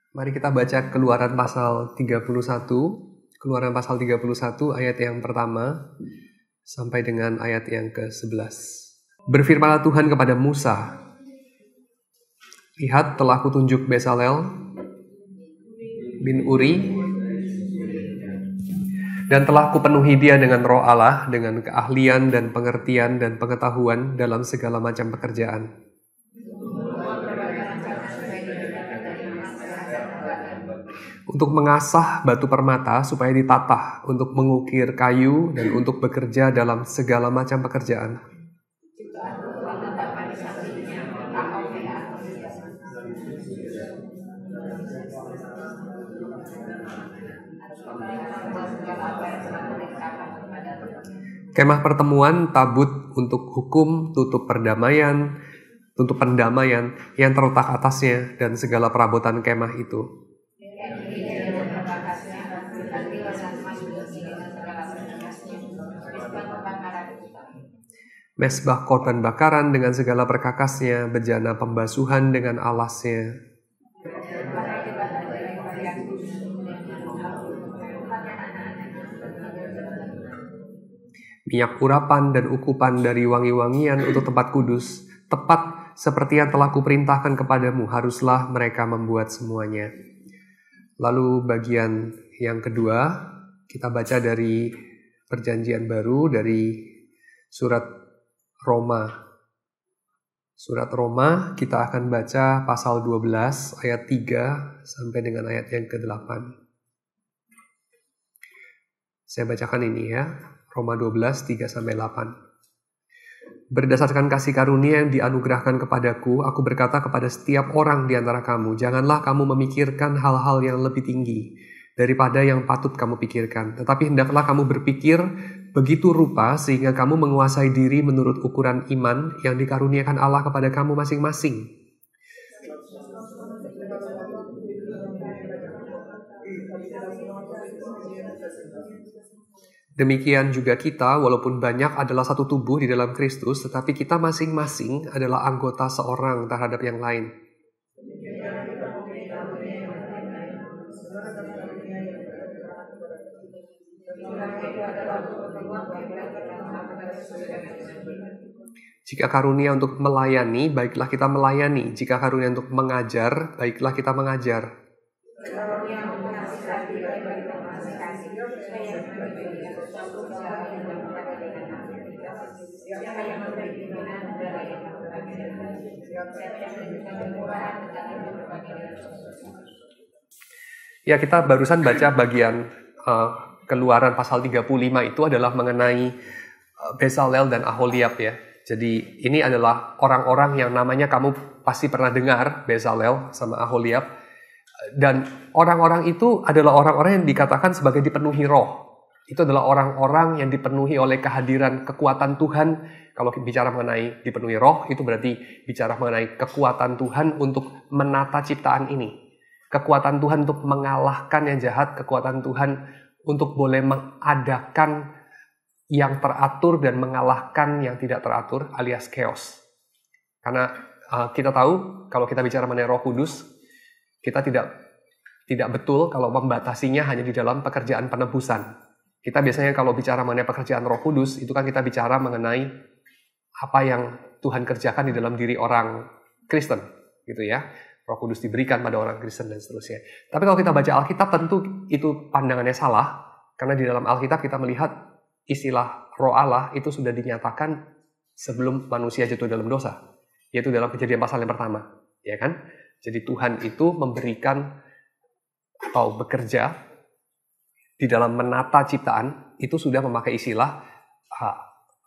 Mari kita baca Keluaran pasal 31, Keluaran pasal 31 ayat yang pertama sampai dengan ayat yang ke-11. Berfirmanlah Tuhan kepada Musa, lihat telah kutunjuk Bezalel bin Uri, dan telah kupenuhi dia dengan roh Allah, dengan keahlian dan pengertian dan pengetahuan dalam segala macam pekerjaan. Untuk mengasah batu permata supaya ditata, untuk mengukir kayu, dan untuk bekerja dalam segala macam pekerjaan. Kemah pertemuan, tabut untuk hukum, tutup pendamaian yang terletak atasnya, dan segala perabotan kemah itu. Mesbah korban bakaran dengan segala perkakasnya, bejana pembasuhan dengan alasnya. Minyak urapan dan ukupan dari wangi-wangian untuk tempat kudus, tepat seperti yang telah kuperintahkan kepadamu, haruslah mereka membuat semuanya. Lalu bagian yang kedua, kita baca dari Perjanjian Baru, dari surat Roma. Surat Roma kita akan baca pasal 12 ayat 3 sampai dengan ayat yang ke-8. Saya bacakan ini ya. Roma 12, 3 sampai 8. Berdasarkan kasih karunia yang dianugerahkan kepadaku, aku berkata kepada setiap orang di antara kamu, janganlah kamu memikirkan hal-hal yang lebih tinggi daripada yang patut kamu pikirkan. Tetapi hendaklah kamu berpikir begitu rupa sehingga kamu menguasai diri menurut ukuran iman yang dikaruniakan Allah kepada kamu masing-masing. Demikian juga kita, walaupun banyak adalah satu tubuh di dalam Kristus, tetapi kita masing-masing adalah anggota seorang terhadap yang lain. Jika karunia untuk melayani, baiklah kita melayani. Jika karunia untuk mengajar, baiklah kita mengajar. Ya, kita barusan baca bagian Keluaran pasal 35 itu adalah mengenai Bezalel dan Aholiab ya. Jadi ini adalah orang-orang yang namanya kamu pasti pernah dengar, Bezalel sama Aholiab. Dan orang-orang itu adalah orang-orang yang dikatakan sebagai dipenuhi roh. Itu adalah orang-orang yang dipenuhi oleh kehadiran kekuatan Tuhan. Kalau bicara mengenai dipenuhi roh, itu berarti bicara mengenai kekuatan Tuhan untuk menata ciptaan ini. Kekuatan Tuhan untuk mengalahkan yang jahat, kekuatan Tuhan untuk boleh mengadakan yang teratur dan mengalahkan yang tidak teratur, alias chaos. Karena kita tahu, kalau kita bicara mengenai Roh Kudus, kita tidak betul kalau membatasinya hanya di dalam pekerjaan penebusan. Kita biasanya kalau bicara mengenai pekerjaan Roh Kudus, itu kan kita bicara mengenai apa yang Tuhan kerjakan di dalam diri orang Kristen, gitu ya. Roh Kudus diberikan pada orang Kristen dan seterusnya. Tapi kalau kita baca Alkitab, tentu itu pandangannya salah, karena di dalam Alkitab kita melihat istilah Roh Allah itu sudah dinyatakan sebelum manusia jatuh dalam dosa, yaitu dalam Kejadian pasal yang pertama, ya kan? Jadi Tuhan itu memberikan atau bekerja di dalam menata ciptaan, itu sudah memakai istilah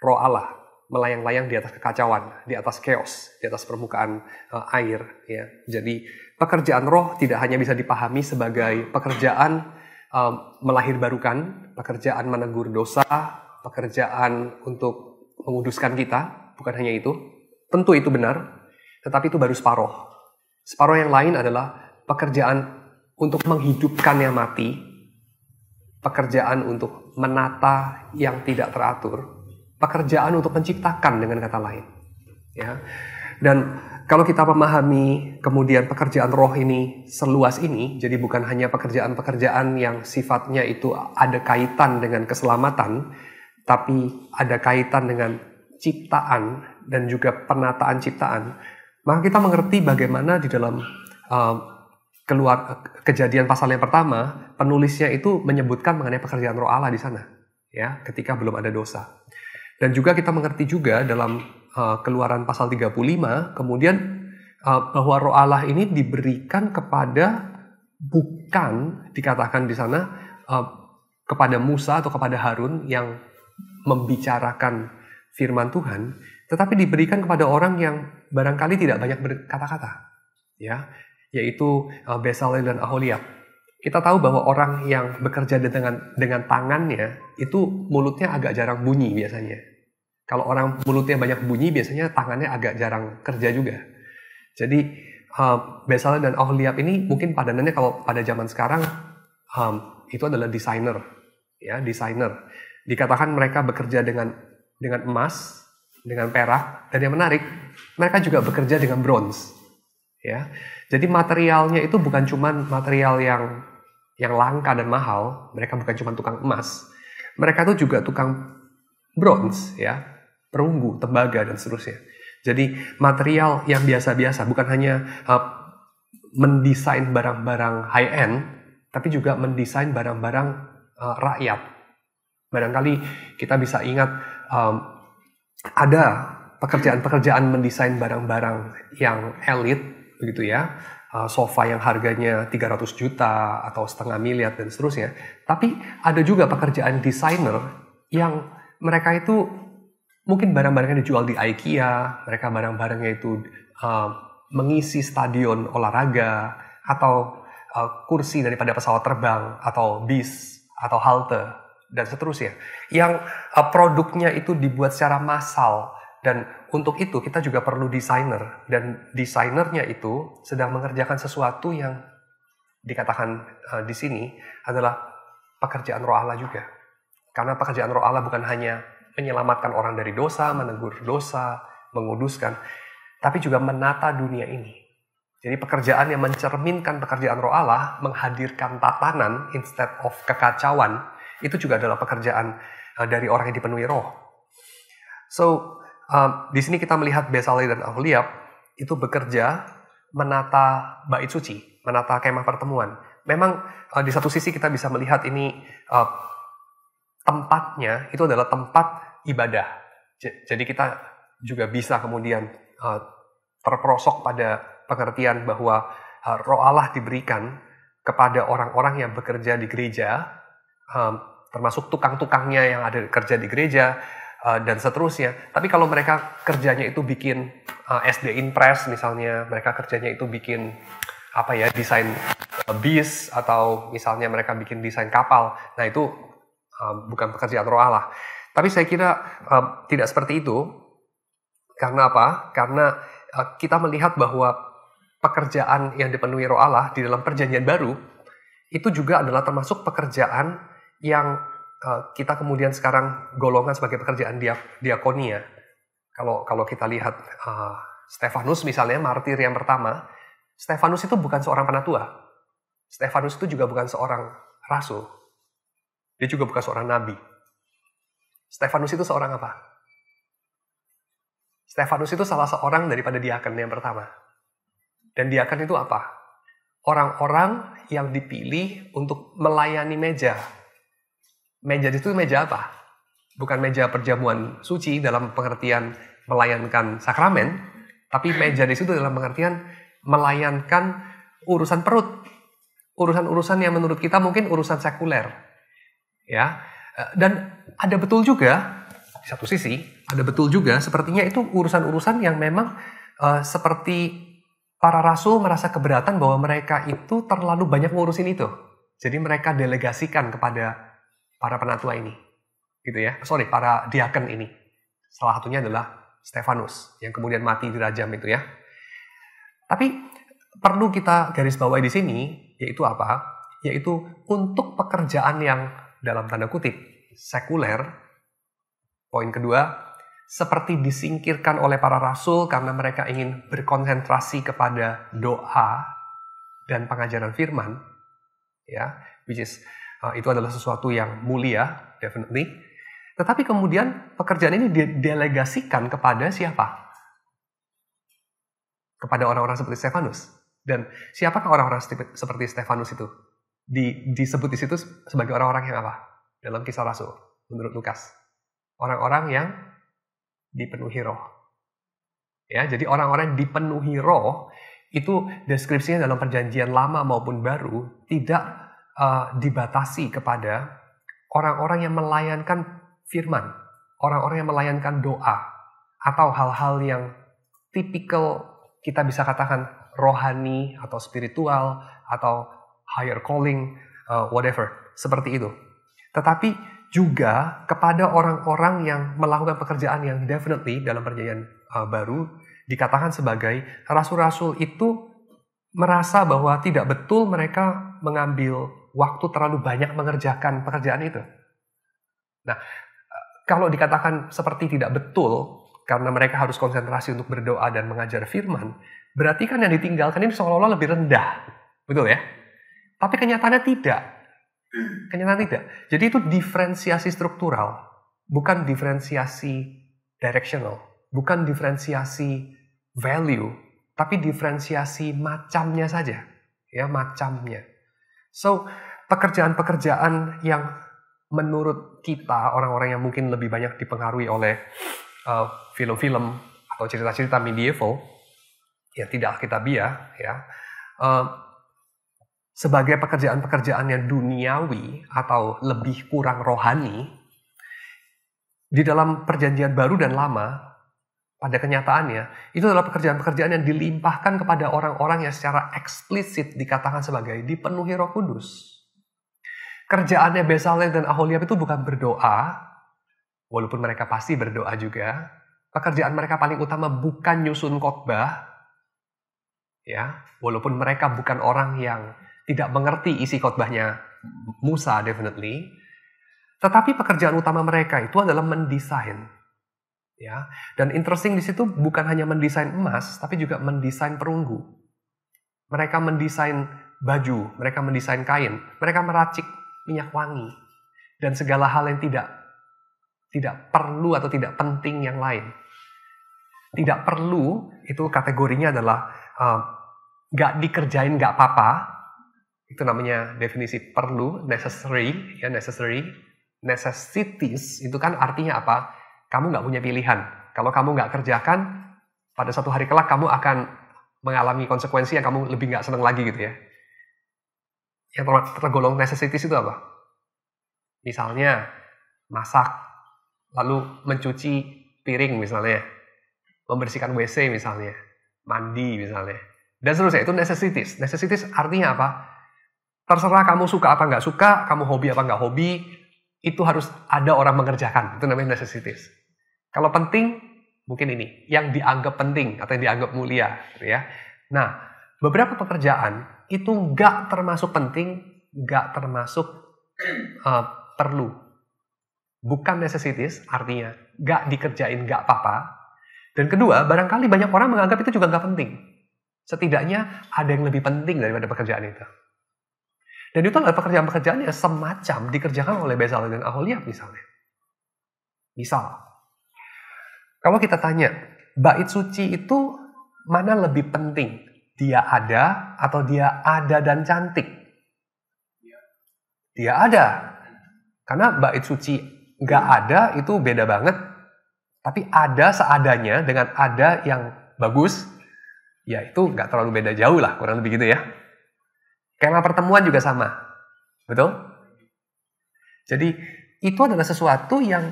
Roh Allah, melayang-layang di atas kekacauan, di atas chaos, di atas permukaan air. Ya. Jadi pekerjaan roh tidak hanya bisa dipahami sebagai pekerjaan melahirbarukan, pekerjaan menegur dosa, pekerjaan untuk menguduskan kita, bukan hanya itu. Tentu itu benar, tetapi itu baru separuh. Separuh yang lain adalah pekerjaan untuk menghidupkan yang mati, pekerjaan untuk menata yang tidak teratur, pekerjaan untuk menciptakan dengan kata lain. Ya. Dan kalau kita memahami kemudian pekerjaan roh ini seluas ini, jadi bukan hanya pekerjaan-pekerjaan yang sifatnya itu ada kaitan dengan keselamatan, tapi ada kaitan dengan ciptaan dan juga penataan ciptaan, maka kita mengerti bagaimana di dalam Kejadian pasal yang pertama, penulisnya itu menyebutkan mengenai pekerjaan roh Allah di sana, ya, ketika belum ada dosa. Dan juga kita mengerti juga dalam Keluaran pasal 35, kemudian bahwa roh Allah ini diberikan kepada, bukan dikatakan di sana kepada Musa atau kepada Harun yang membicarakan firman Tuhan, tetapi diberikan kepada orang yang barangkali tidak banyak berkata-kata, ya, yaitu Bezalel dan Aholiab. Kita tahu bahwa orang yang bekerja dengan tangannya itu mulutnya agak jarang bunyi biasanya. Kalau orang mulutnya banyak bunyi, biasanya tangannya agak jarang kerja juga. Jadi Bezalel dan Aholiab ini mungkin padanannya kalau pada zaman sekarang itu adalah desainer, ya, desainer. Dikatakan mereka bekerja dengan emas, dengan perak, dan yang menarik, mereka juga bekerja dengan bronze, ya. Jadi materialnya itu bukan cuma material yang langka dan mahal, mereka bukan cuma tukang emas, mereka tuh juga tukang bronze, ya, perunggu, tembaga, dan seterusnya. Jadi material yang biasa-biasa, bukan hanya mendesain barang-barang high-end, tapi juga mendesain barang-barang rakyat. Barangkali kita bisa ingat ada pekerjaan-pekerjaan mendesain barang-barang yang elit, begitu ya, sofa yang harganya 300 juta atau setengah miliar dan seterusnya. Tapi ada juga pekerjaan desainer yang mereka itu mungkin barang-barangnya dijual di IKEA, mereka barang-barangnya itu mengisi stadion olahraga atau kursi daripada pesawat terbang atau bis atau halte dan seterusnya. Yang produknya itu dibuat secara massal. Dan untuk itu kita juga perlu desainer, dan desainernya itu sedang mengerjakan sesuatu yang dikatakan di sini adalah pekerjaan roh Allah juga. Karena pekerjaan roh Allah bukan hanya menyelamatkan orang dari dosa, menegur dosa, menguduskan, tapi juga menata dunia ini. Jadi pekerjaan yang mencerminkan pekerjaan roh Allah, menghadirkan tatanan instead of kekacauan, itu juga adalah pekerjaan dari orang yang dipenuhi roh. So, di sini kita melihat Bezalel dan Aholiab itu bekerja menata bait suci, menata kemah pertemuan. Memang di satu sisi kita bisa melihat ini tempatnya itu adalah tempat ibadah. Jadi kita juga bisa kemudian terperosok pada pengertian bahwa roh Allah diberikan kepada orang-orang yang bekerja di gereja, termasuk tukang-tukangnya yang ada kerja di gereja, dan seterusnya. Tapi kalau mereka kerjanya itu bikin SD Impress misalnya, mereka kerjanya itu bikin desain bis, atau misalnya mereka bikin desain kapal, nah itu bukan pekerjaan roh Allah. Tapi saya kira tidak seperti itu. Karena apa? Karena kita melihat bahwa pekerjaan yang dipenuhi roh Allah di dalam perjanjian baru itu juga adalah termasuk pekerjaan yang kita kemudian sekarang golongan sebagai pekerjaan diakonia. Kalau kita lihat Stefanus misalnya, martir yang pertama, Stefanus itu bukan seorang penatua. Stefanus itu juga bukan seorang rasul. Dia juga bukan seorang nabi. Stefanus itu seorang apa? Stefanus itu salah seorang daripada diaken yang pertama. Dan diaken itu apa? Orang-orang yang dipilih untuk melayani meja. Meja itu meja apa? Bukan meja perjamuan suci dalam pengertian melayankan sakramen, tapi meja di situ dalam pengertian melayankan urusan perut. Urusan-urusan yang menurut kita mungkin urusan sekuler. Ya. Dan ada betul juga, di satu sisi, ada betul juga sepertinya itu urusan-urusan yang memang seperti para rasul merasa keberatan bahwa mereka itu terlalu banyak ngurusin itu. Jadi mereka delegasikan kepada para penatua ini, gitu ya. Para diaken ini. Salah satunya adalah Stefanus yang kemudian mati dirajam itu ya. Tapi perlu kita garis bawahi di sini, yaitu apa? Yaitu untuk pekerjaan yang dalam tanda kutip sekuler. Poin kedua, seperti disingkirkan oleh para rasul karena mereka ingin berkonsentrasi kepada doa dan pengajaran firman, ya, which is itu adalah sesuatu yang mulia, definitely. Tetapi kemudian pekerjaan ini didelegasikan kepada siapa? Kepada orang-orang seperti Stefanus. Dan siapakah orang-orang seperti Stefanus itu? Disebut di situ sebagai orang-orang yang apa? Dalam Kisah Rasul, menurut Lukas. Orang-orang yang dipenuhi roh. Ya, jadi orang-orang yang dipenuhi roh itu deskripsinya dalam perjanjian lama maupun baru tidak dibatasi kepada orang-orang yang melayankan firman, orang-orang yang melayankan doa, atau hal-hal yang tipikal kita bisa katakan rohani atau spiritual atau higher calling, whatever, seperti itu. Tetapi juga kepada orang-orang yang melakukan pekerjaan yang definitely dalam perjanjian baru dikatakan sebagai rasul-rasul itu merasa bahwa tidak betul mereka mengambil waktu terlalu banyak mengerjakan pekerjaan itu. Nah, kalau dikatakan seperti tidak betul karena mereka harus konsentrasi untuk berdoa dan mengajar firman, berarti kan yang ditinggalkan ini seolah-olah lebih rendah. Betul ya? Tapi kenyataannya tidak. Kenyataan tidak. Jadi itu diferensiasi struktural, bukan diferensiasi directional, bukan diferensiasi value, tapi diferensiasi macamnya saja, ya, macamnya. So, pekerjaan-pekerjaan yang menurut kita orang-orang yang mungkin lebih banyak dipengaruhi oleh film-film atau cerita-cerita medieval, ya tidak alkitabiah, ya. Sebagai pekerjaan-pekerjaan yang duniawi atau lebih kurang rohani, di dalam perjanjian baru dan lama, pada kenyataannya, itu adalah pekerjaan-pekerjaan yang dilimpahkan kepada orang-orang yang secara eksplisit dikatakan sebagai dipenuhi Roh Kudus. Kerjaannya Bezalel dan Aholiab itu bukan berdoa, walaupun mereka pasti berdoa juga. Pekerjaan mereka paling utama bukan nyusun khotbah, ya, walaupun mereka bukan orang yang tidak mengerti isi khotbahnya Musa, definitely. Tetapi pekerjaan utama mereka itu adalah mendesain. Ya, dan interesting di situ bukan hanya mendesain emas, tapi juga mendesain perunggu. Mereka mendesain baju, mereka mendesain kain, mereka meracik minyak wangi, dan segala hal yang tidak perlu atau tidak penting yang lain. Tidak perlu, itu kategorinya adalah gak dikerjain gak apa-apa. Itu namanya definisi perlu, necessary, ya, necessary. Necessities itu kan artinya apa? Kamu gak punya pilihan. Kalau kamu gak kerjakan, pada suatu hari kelak kamu akan mengalami konsekuensi yang kamu lebih gak senang lagi gitu ya. Yang tergolong necessities itu apa? Misalnya, masak, lalu mencuci piring misalnya, membersihkan WC misalnya, mandi misalnya, dan seterusnya. Itu necessities. Necessities artinya apa? Terserah kamu suka apa nggak suka, kamu hobi apa nggak hobi, itu harus ada orang mengerjakan. Itu namanya necessities. Kalau penting, mungkin ini, yang dianggap penting atau yang dianggap mulia, gitu ya. Nah, beberapa pekerjaan itu nggak termasuk penting, nggak termasuk perlu. Bukan necessities, artinya nggak dikerjain nggak apa-apa. Dan kedua, barangkali banyak orang menganggap itu juga nggak penting. Setidaknya ada yang lebih penting daripada pekerjaan itu. Dan itu adalah pekerjaan-pekerjaan yang semacam dikerjakan oleh Bezalel dan Aholiab misalnya. Misal, kalau kita tanya, bait suci itu mana lebih penting? Dia ada atau dia ada dan cantik? Dia ada. Karena bait suci nggak ada itu beda banget. Tapi ada seadanya dengan ada yang bagus, ya itu nggak terlalu beda jauh lah, kurang lebih gitu ya. Kemah pertemuan juga sama, betul? Jadi itu adalah sesuatu yang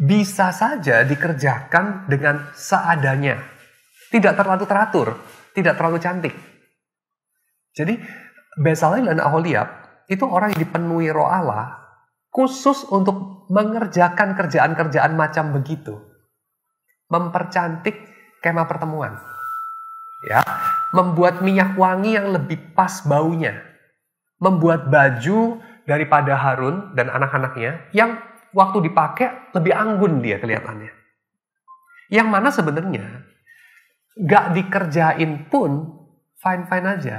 bisa saja dikerjakan dengan seadanya. Tidak terlalu teratur, tidak terlalu cantik. Jadi Bezalel dan Aholiab itu orang yang dipenuhi Roh Allah khusus untuk mengerjakan kerjaan-kerjaan macam begitu. Mempercantik kemah pertemuan. Ya, membuat minyak wangi yang lebih pas baunya. Membuat baju daripada Harun dan anak-anaknya yang waktu dipakai lebih anggun dia kelihatannya. Yang mana sebenarnya nggak dikerjain pun fine-fine aja.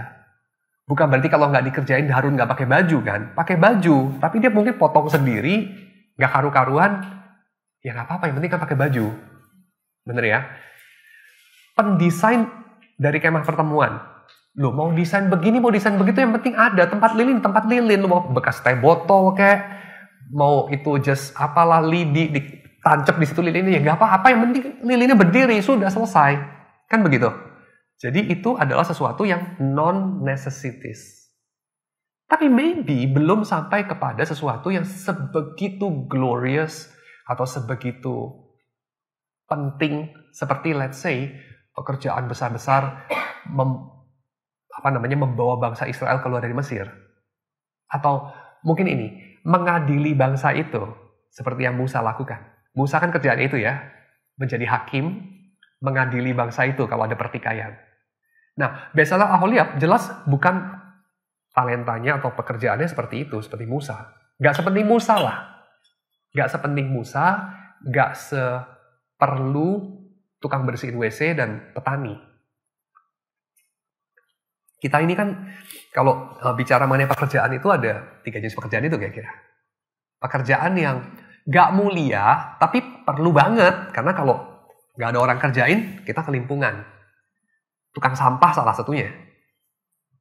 Bukan berarti kalau nggak dikerjain Harun nggak pakai baju kan? Pakai baju, tapi dia mungkin potong sendiri, nggak karu-karuan, ya nggak apa-apa, yang penting kan pakai baju. Bener ya? Pendesain dari kemah pertemuan. Lo mau desain begini, mau desain begitu, yang penting ada tempat lilin. Lo mau bekas teh botol kayak, mau itu just apalah lidi ditancap di situ lilinnya, ya nggak apa-apa, yang penting lilinnya berdiri, sudah selesai. Kan begitu? Jadi itu adalah sesuatu yang non-necessities. Tapi maybe belum sampai kepada sesuatu yang sebegitu glorious atau sebegitu penting seperti let's say pekerjaan besar-besar membawa bangsa Israel keluar dari Mesir. Atau mungkin ini, mengadili bangsa itu seperti yang Musa lakukan. Musa kan kerjaannya itu ya, menjadi hakim, mengadili bangsa itu kalau ada pertikaian. Nah, Bezalel Aholiab jelas bukan talentanya atau pekerjaannya seperti itu, seperti Musa. Gak sepenting Musa lah. Gak sepenting Musa, gak seperlu tukang bersihin WC dan petani. Kita ini kan, kalau bicara mengenai pekerjaan itu ada 3 jenis pekerjaan itu kira-kira. Pekerjaan yang gak mulia, tapi perlu banget. Karena kalau gak ada orang kerjain, kita kelimpungan. Tukang sampah salah satunya.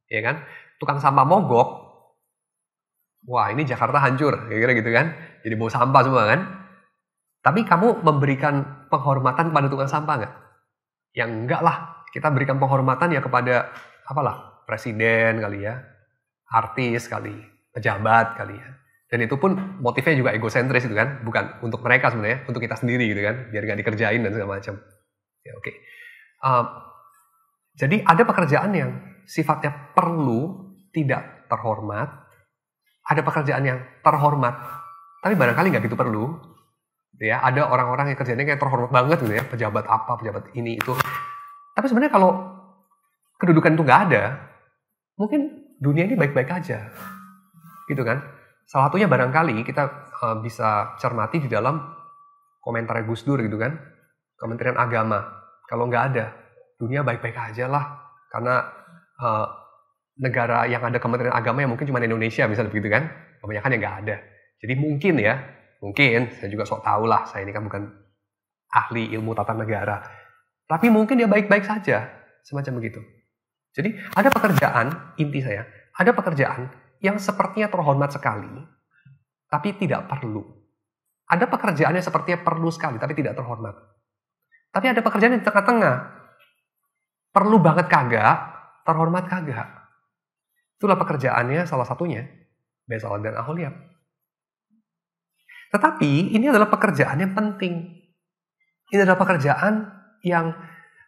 Ya kan? Tukang sampah mogok. Wah, ini Jakarta hancur. Kira-kira gitu kan. Jadi bau sampah semua kan. Tapi kamu memberikan penghormatan kepada tukang sampah nggak? Yang enggak lah. Kita berikan penghormatan ya kepada apalah, presiden kali ya. Artis kali. Pejabat kali ya. Dan itu pun motifnya juga egosentris itu kan. Bukan untuk mereka sebenarnya. Untuk kita sendiri gitu kan. Biar nggak dikerjain dan segala macam. Ya, oke. Jadi ada pekerjaan yang sifatnya perlu, tidak terhormat. Ada pekerjaan yang terhormat, tapi barangkali nggak gitu perlu. Ya, ada orang-orang yang kerjanya kayak terhormat banget gitu ya, pejabat apa, pejabat ini itu. Tapi sebenarnya kalau kedudukan itu nggak ada, mungkin dunia ini baik-baik aja, gitu kan? Salah satunya barangkali kita bisa cermati di dalam komentar Gus Dur gitu kan, Kementerian Agama. Kalau nggak ada, dunia baik-baik aja lah, karena negara yang ada Kementerian Agama yang mungkin cuma Indonesia, misalnya begitu kan, kebanyakan yang nggak ada. Jadi mungkin saya juga sok tahu lah, saya ini kan bukan ahli ilmu tata negara, tapi mungkin dia baik-baik saja, semacam begitu. Jadi ada pekerjaan, inti saya, ada pekerjaan yang sepertinya terhormat sekali, tapi tidak perlu. Ada pekerjaan yang sepertinya perlu sekali, tapi tidak terhormat. Tapi ada pekerjaan yang di tengah-tengah, perlu banget kagak, terhormat kagak. Itulah pekerjaannya salah satunya Bezalel dan Aholiab. Tetapi ini adalah pekerjaan yang penting. Ini adalah pekerjaan yang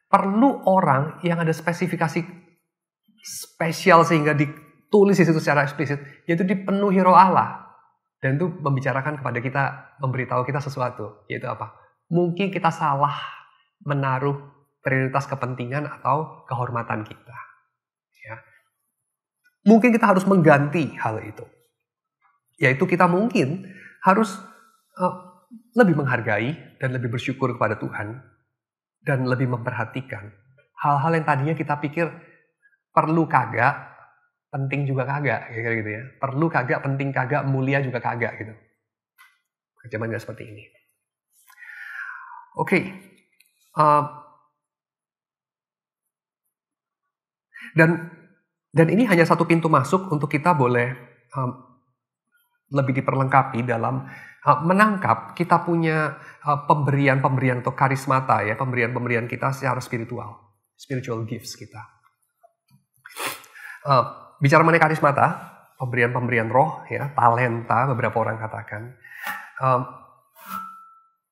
perlu orang yang ada spesifikasi spesial sehingga ditulis di situ secara eksplisit, yaitu dipenuhi Roh Allah. Dan itu membicarakan kepada kita, memberitahu kita sesuatu, yaitu apa? Mungkin kita salah menaruh prioritas kepentingan atau kehormatan kita. Ya. Mungkin kita harus mengganti hal itu. Yaitu kita mungkin harus lebih menghargai dan lebih bersyukur kepada Tuhan. Dan lebih memperhatikan hal-hal yang tadinya kita pikir perlu kagak, penting juga kagak. Kira-kira gitu ya. Perlu kagak, penting kagak, mulia juga kagak gitu. Kejaman seperti ini. Oke. Dan ini hanya satu pintu masuk untuk kita boleh lebih diperlengkapi dalam menangkap kita punya pemberian-pemberian atau karismata ya, pemberian-pemberian kita secara spiritual gifts kita. Bicara mengenai karismata, pemberian-pemberian roh ya, talenta beberapa orang katakan.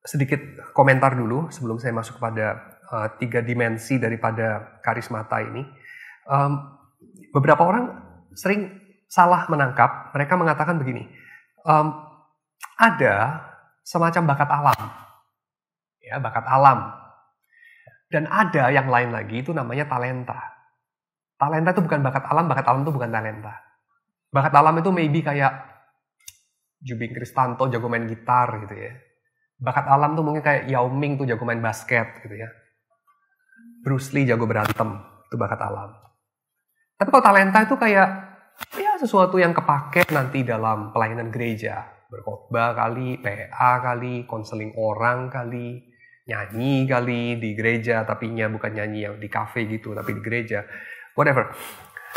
Sedikit komentar dulu sebelum saya masuk kepada 3 dimensi daripada karismata ini. Beberapa orang sering salah menangkap. Mereka mengatakan begini, ada semacam bakat alam, ya, bakat alam, dan ada yang lain lagi itu namanya talenta. Talenta itu bukan bakat alam itu bukan talenta. Bakat alam itu maybe kayak Jubing Kristanto jago main gitar gitu ya, Bakat alam tuh mungkin kayak Yao Ming tuh jago main basket gitu ya. Bruce Lee jago berantem, itu bakat alam. Tapi kalau talenta itu kayak ya sesuatu yang kepake nanti dalam pelayanan gereja. Berkhotbah kali, PA kali, konseling orang kali, nyanyi kali di gereja, tapi bukan nyanyi yang di kafe gitu, tapi di gereja. Whatever.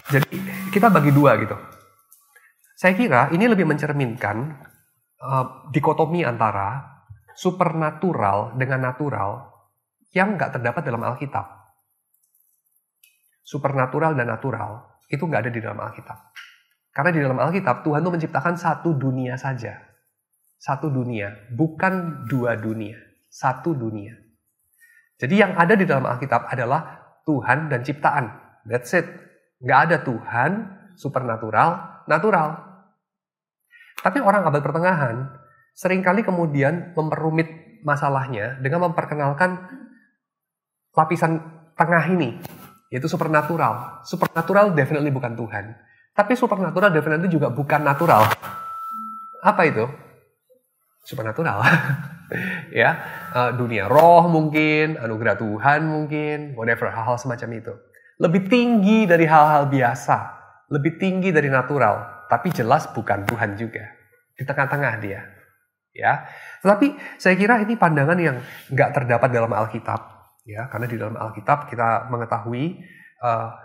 Jadi kita bagi dua gitu. Saya kira ini lebih mencerminkan dikotomi antara supernatural dengan natural yang nggak terdapat dalam Alkitab. Supernatural dan natural itu nggak ada di dalam Alkitab. Karena di dalam Alkitab Tuhan tuh menciptakan satu dunia saja. Satu dunia, bukan dua dunia. Satu dunia. Jadi yang ada di dalam Alkitab adalah Tuhan dan ciptaan. That's it. Nggak ada Tuhan, supernatural, natural. Tapi orang abad pertengahan seringkali kemudian memperumit masalahnya dengan memperkenalkan lapisan tengah ini, yaitu supernatural. Supernatural definitely bukan Tuhan. Tapi supernatural definitely juga bukan natural. Apa itu? Supernatural. Ya, dunia roh mungkin, anugerah Tuhan mungkin, whatever, hal-hal semacam itu. Lebih tinggi dari hal-hal biasa, lebih tinggi dari natural, tapi jelas bukan Tuhan juga. Di tengah-tengah dia. Ya, tetapi saya kira ini pandangan yang nggak terdapat dalam Alkitab, ya, karena di dalam Alkitab kita mengetahui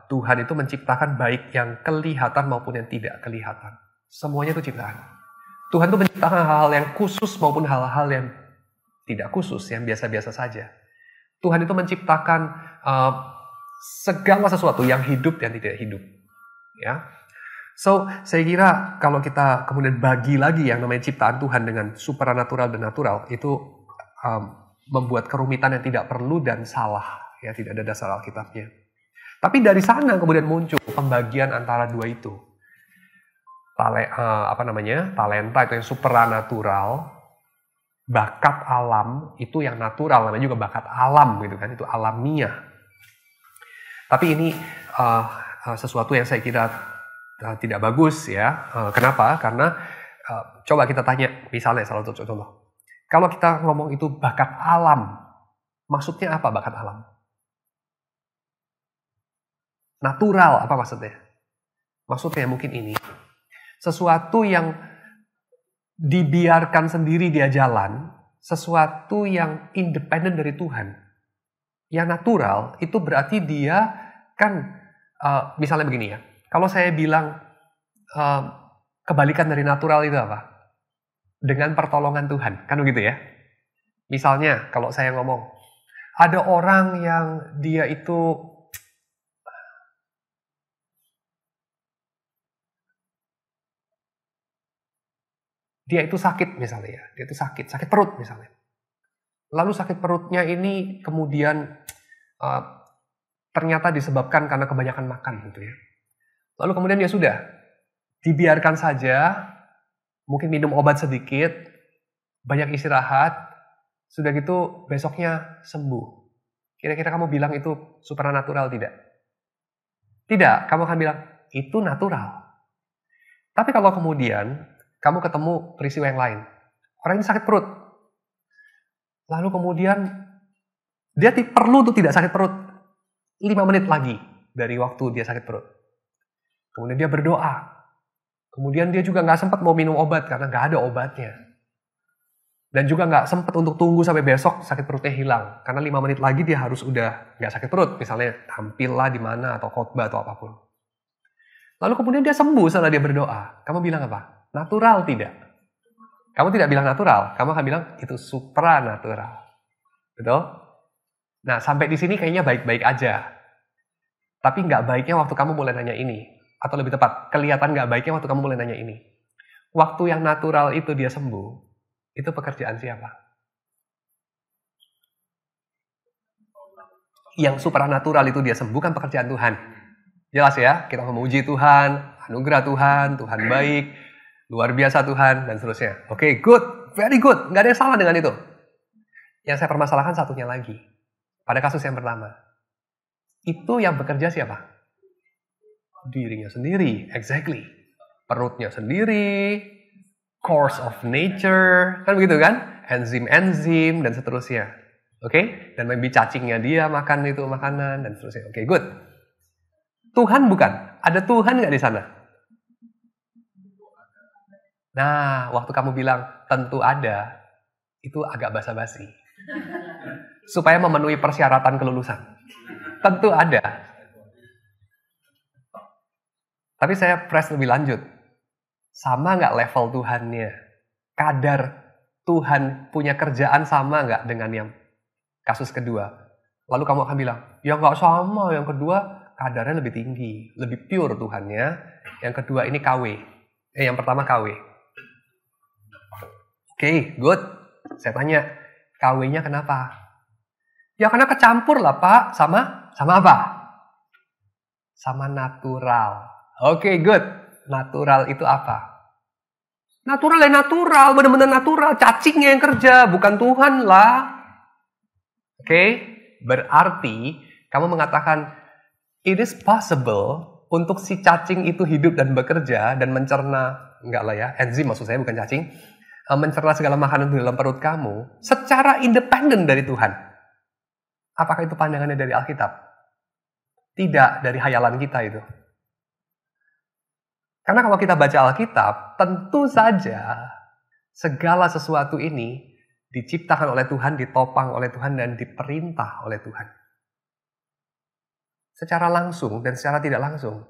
Tuhan itu menciptakan baik yang kelihatan maupun yang tidak kelihatan. Semuanya itu ciptaan. Tuhan itu menciptakan hal-hal yang khusus maupun hal-hal yang tidak khusus, yang biasa-biasa saja. Tuhan itu menciptakan segala sesuatu yang hidup dan tidak hidup. Ya. So, saya kira kalau kita kemudian bagi lagi yang namanya ciptaan Tuhan dengan supernatural dan natural, itu membuat kerumitan yang tidak perlu dan salah. Ya, tidak ada dasar Alkitabnya. Tapi dari sana kemudian muncul pembagian antara dua itu. Talenta itu yang supernatural, bakat alam itu yang natural, namanya juga bakat alam gitu kan, itu alamiah. Tapi ini sesuatu yang saya kira tidak bagus ya. Kenapa? Karena coba kita tanya, misalnya salah satu contoh. Kalau kita ngomong itu bakat alam, maksudnya apa bakat alam? Natural, apa maksudnya? Maksudnya mungkin ini. Sesuatu yang dibiarkan sendiri dia jalan, sesuatu yang independen dari Tuhan. Yang natural itu berarti dia kan, misalnya begini ya. Kalau saya bilang kebalikan dari natural itu apa? Dengan pertolongan Tuhan, kan begitu ya? Misalnya kalau saya ngomong, ada orang yang dia itu sakit misalnya ya, dia itu sakit perut misalnya. Lalu sakit perutnya ini kemudian ternyata disebabkan karena kebanyakan makan gitu ya. Lalu kemudian dia sudah dibiarkan saja, mungkin minum obat sedikit, banyak istirahat, sudah gitu besoknya sembuh. Kira-kira kamu bilang itu supernatural tidak? Tidak, kamu akan bilang itu natural. Tapi kalau kemudian kamu ketemu peristiwa yang lain, orang ini sakit perut, lalu kemudian dia perlu tuh tidak sakit perut 5 menit lagi dari waktu dia sakit perut. Kemudian dia berdoa. Kemudian dia juga nggak sempat mau minum obat karena nggak ada obatnya. Dan juga nggak sempat untuk tunggu sampai besok sakit perutnya hilang. Karena 5 menit lagi dia harus udah nggak sakit perut. Misalnya tampillah di mana atau khotbah atau apapun. Lalu kemudian dia sembuh setelah dia berdoa. Kamu bilang apa? Natural tidak? Kamu tidak bilang natural. Kamu akan bilang itu supranatural. Betul? Nah, sampai di sini kayaknya baik-baik aja. Tapi nggak baiknya waktu kamu mulai nanya ini. Atau lebih tepat, kelihatan nggak baiknya waktu kamu mulai nanya ini. Waktu yang natural itu dia sembuh, itu pekerjaan siapa? Yang supranatural itu dia sembuh kan pekerjaan Tuhan. Jelas ya, kita memuji Tuhan, anugerah Tuhan, Tuhan baik, luar biasa Tuhan, dan seterusnya. Oke, good, very good, nggak ada yang salah dengan itu. Yang saya permasalahkan satunya lagi. Pada kasus yang pertama, itu yang bekerja siapa? Dirinya sendiri, exactly. Perutnya sendiri, course of nature, kan begitu kan? enzim-enzim dan seterusnya. Oke? Dan maybe cacingnya dia makan itu makanan dan seterusnya. Oke, good. Tuhan bukan? Ada Tuhan nggak di sana? Nah, waktu kamu bilang tentu ada, itu agak basa-basi. Supaya memenuhi persyaratan kelulusan. Tentu ada. Tapi saya press lebih lanjut. Sama nggak level Tuhannya? Kadar Tuhan punya kerjaan sama nggak dengan yang kasus kedua? Lalu kamu akan bilang, ya nggak sama. Yang kedua kadarnya lebih tinggi, lebih pure Tuhannya. Yang kedua ini KW. Yang pertama KW. Oke, good. Saya tanya, KW-nya kenapa? Ya karena kecampur lah Pak. Sama apa? Sama natural. Oke, good. Natural itu apa? Natural ya natural, benar-benar natural. Cacingnya yang kerja, bukan Tuhan lah. Oke, berarti kamu mengatakan it is possible untuk si cacing itu hidup dan bekerja dan mencerna, enggak lah ya, enzim maksud saya bukan cacing, mencerna segala makanan di dalam perut kamu secara independen dari Tuhan. Apakah itu pandangannya dari Alkitab? Tidak, dari hayalan kita itu. Karena kalau kita baca Alkitab, tentu saja segala sesuatu ini diciptakan oleh Tuhan, ditopang oleh Tuhan, dan diperintah oleh Tuhan. Secara langsung dan secara tidak langsung.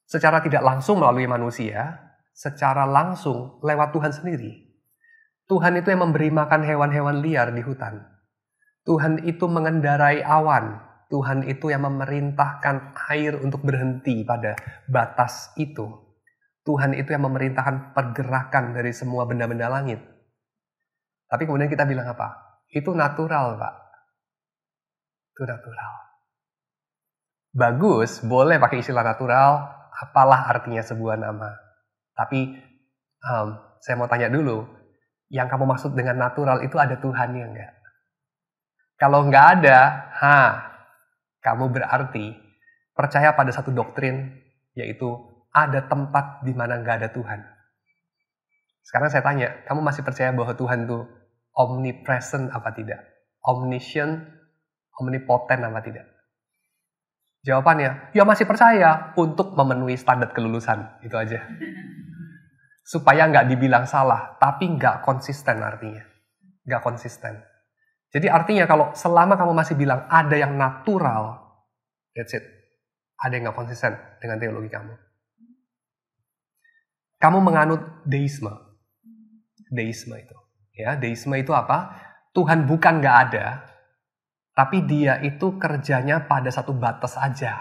Secara tidak langsung melalui manusia, secara langsung lewat Tuhan sendiri. Tuhan itu yang memberi makan hewan-hewan liar di hutan. Tuhan itu mengendarai awan. Tuhan itu yang memerintahkan air untuk berhenti pada batas itu. Tuhan itu yang memerintahkan pergerakan dari semua benda-benda langit. Tapi kemudian kita bilang apa? Itu natural, Pak. Itu natural. Bagus, boleh pakai istilah natural, apalah artinya sebuah nama. Tapi saya mau tanya dulu, yang kamu maksud dengan natural itu ada Tuhannya enggak? Kalau enggak ada, kamu berarti percaya pada satu doktrin, yaitu ada tempat di mana nggak ada Tuhan. Sekarang saya tanya, kamu masih percaya bahwa Tuhan itu omnipresent apa tidak? Omniscient, omnipotent apa tidak? Jawabannya, ya masih percaya untuk memenuhi standar kelulusan. Itu aja. Supaya nggak dibilang salah, tapi nggak konsisten artinya. Nggak konsisten. Jadi artinya kalau selama kamu masih bilang ada yang natural, that's it. Ada yang nggak konsisten dengan teologi kamu. Kamu menganut deisme. Deisme itu. Ya, deisme itu apa? Tuhan bukan nggak ada, tapi dia itu kerjanya pada satu batas aja.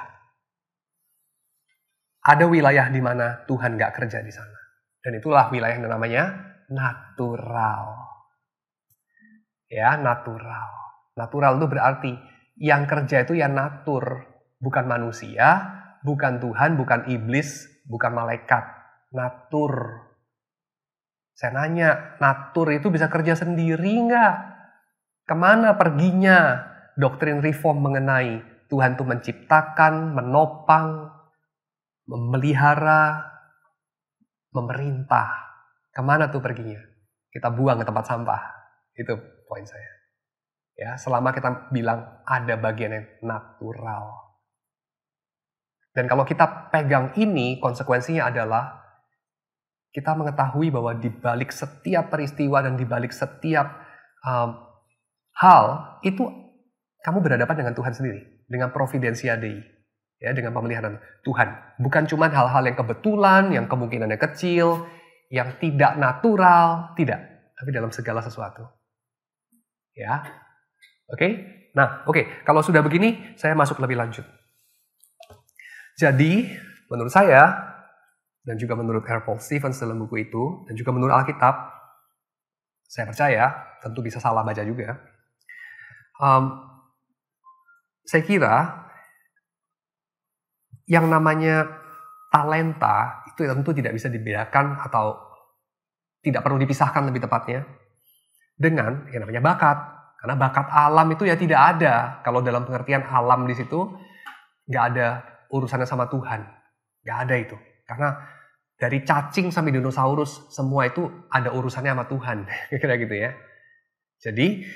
Ada wilayah di mana Tuhan nggak kerja di sana. Dan itulah wilayah yang namanya natural. Ya, natural. Natural itu berarti yang kerja itu ya natur. Bukan manusia, bukan Tuhan, bukan iblis, bukan malaikat. Natur. Saya nanya, natur itu bisa kerja sendiri nggak? Kemana perginya doktrin reform mengenai Tuhan itu menciptakan, menopang, memelihara, memerintah. Kemana tuh perginya? Kita buang ke tempat sampah. Itu poin saya. Ya, selama kita bilang ada bagian yang natural. Dan kalau kita pegang ini, konsekuensinya adalah kita mengetahui bahwa di balik setiap peristiwa dan di balik setiap hal, itu kamu berhadapan dengan Tuhan sendiri. Dengan providentia Dei. Ya, dengan pemeliharaan Tuhan. Bukan cuma hal-hal yang kebetulan, yang kemungkinannya kecil, yang tidak natural. Tidak. Tapi dalam segala sesuatu. Ya, oke. Nah, oke. Kalau sudah begini, saya masuk lebih lanjut. Jadi, menurut saya, dan juga menurut R. Paul Stevens dalam buku itu, dan juga menurut Alkitab, saya percaya, tentu bisa salah baca juga. Saya kira, yang namanya talenta, itu tentu tidak bisa dibedakan atau tidak perlu dipisahkan lebih tepatnya, dengan yang namanya bakat. Karena bakat alam itu ya tidak ada. Kalau dalam pengertian alam di situ, nggak ada urusannya sama Tuhan. Nggak ada itu. Karena Dari cacing sampai dinosaurus, semua itu ada urusannya sama Tuhan. Kira gitu ya. Jadi,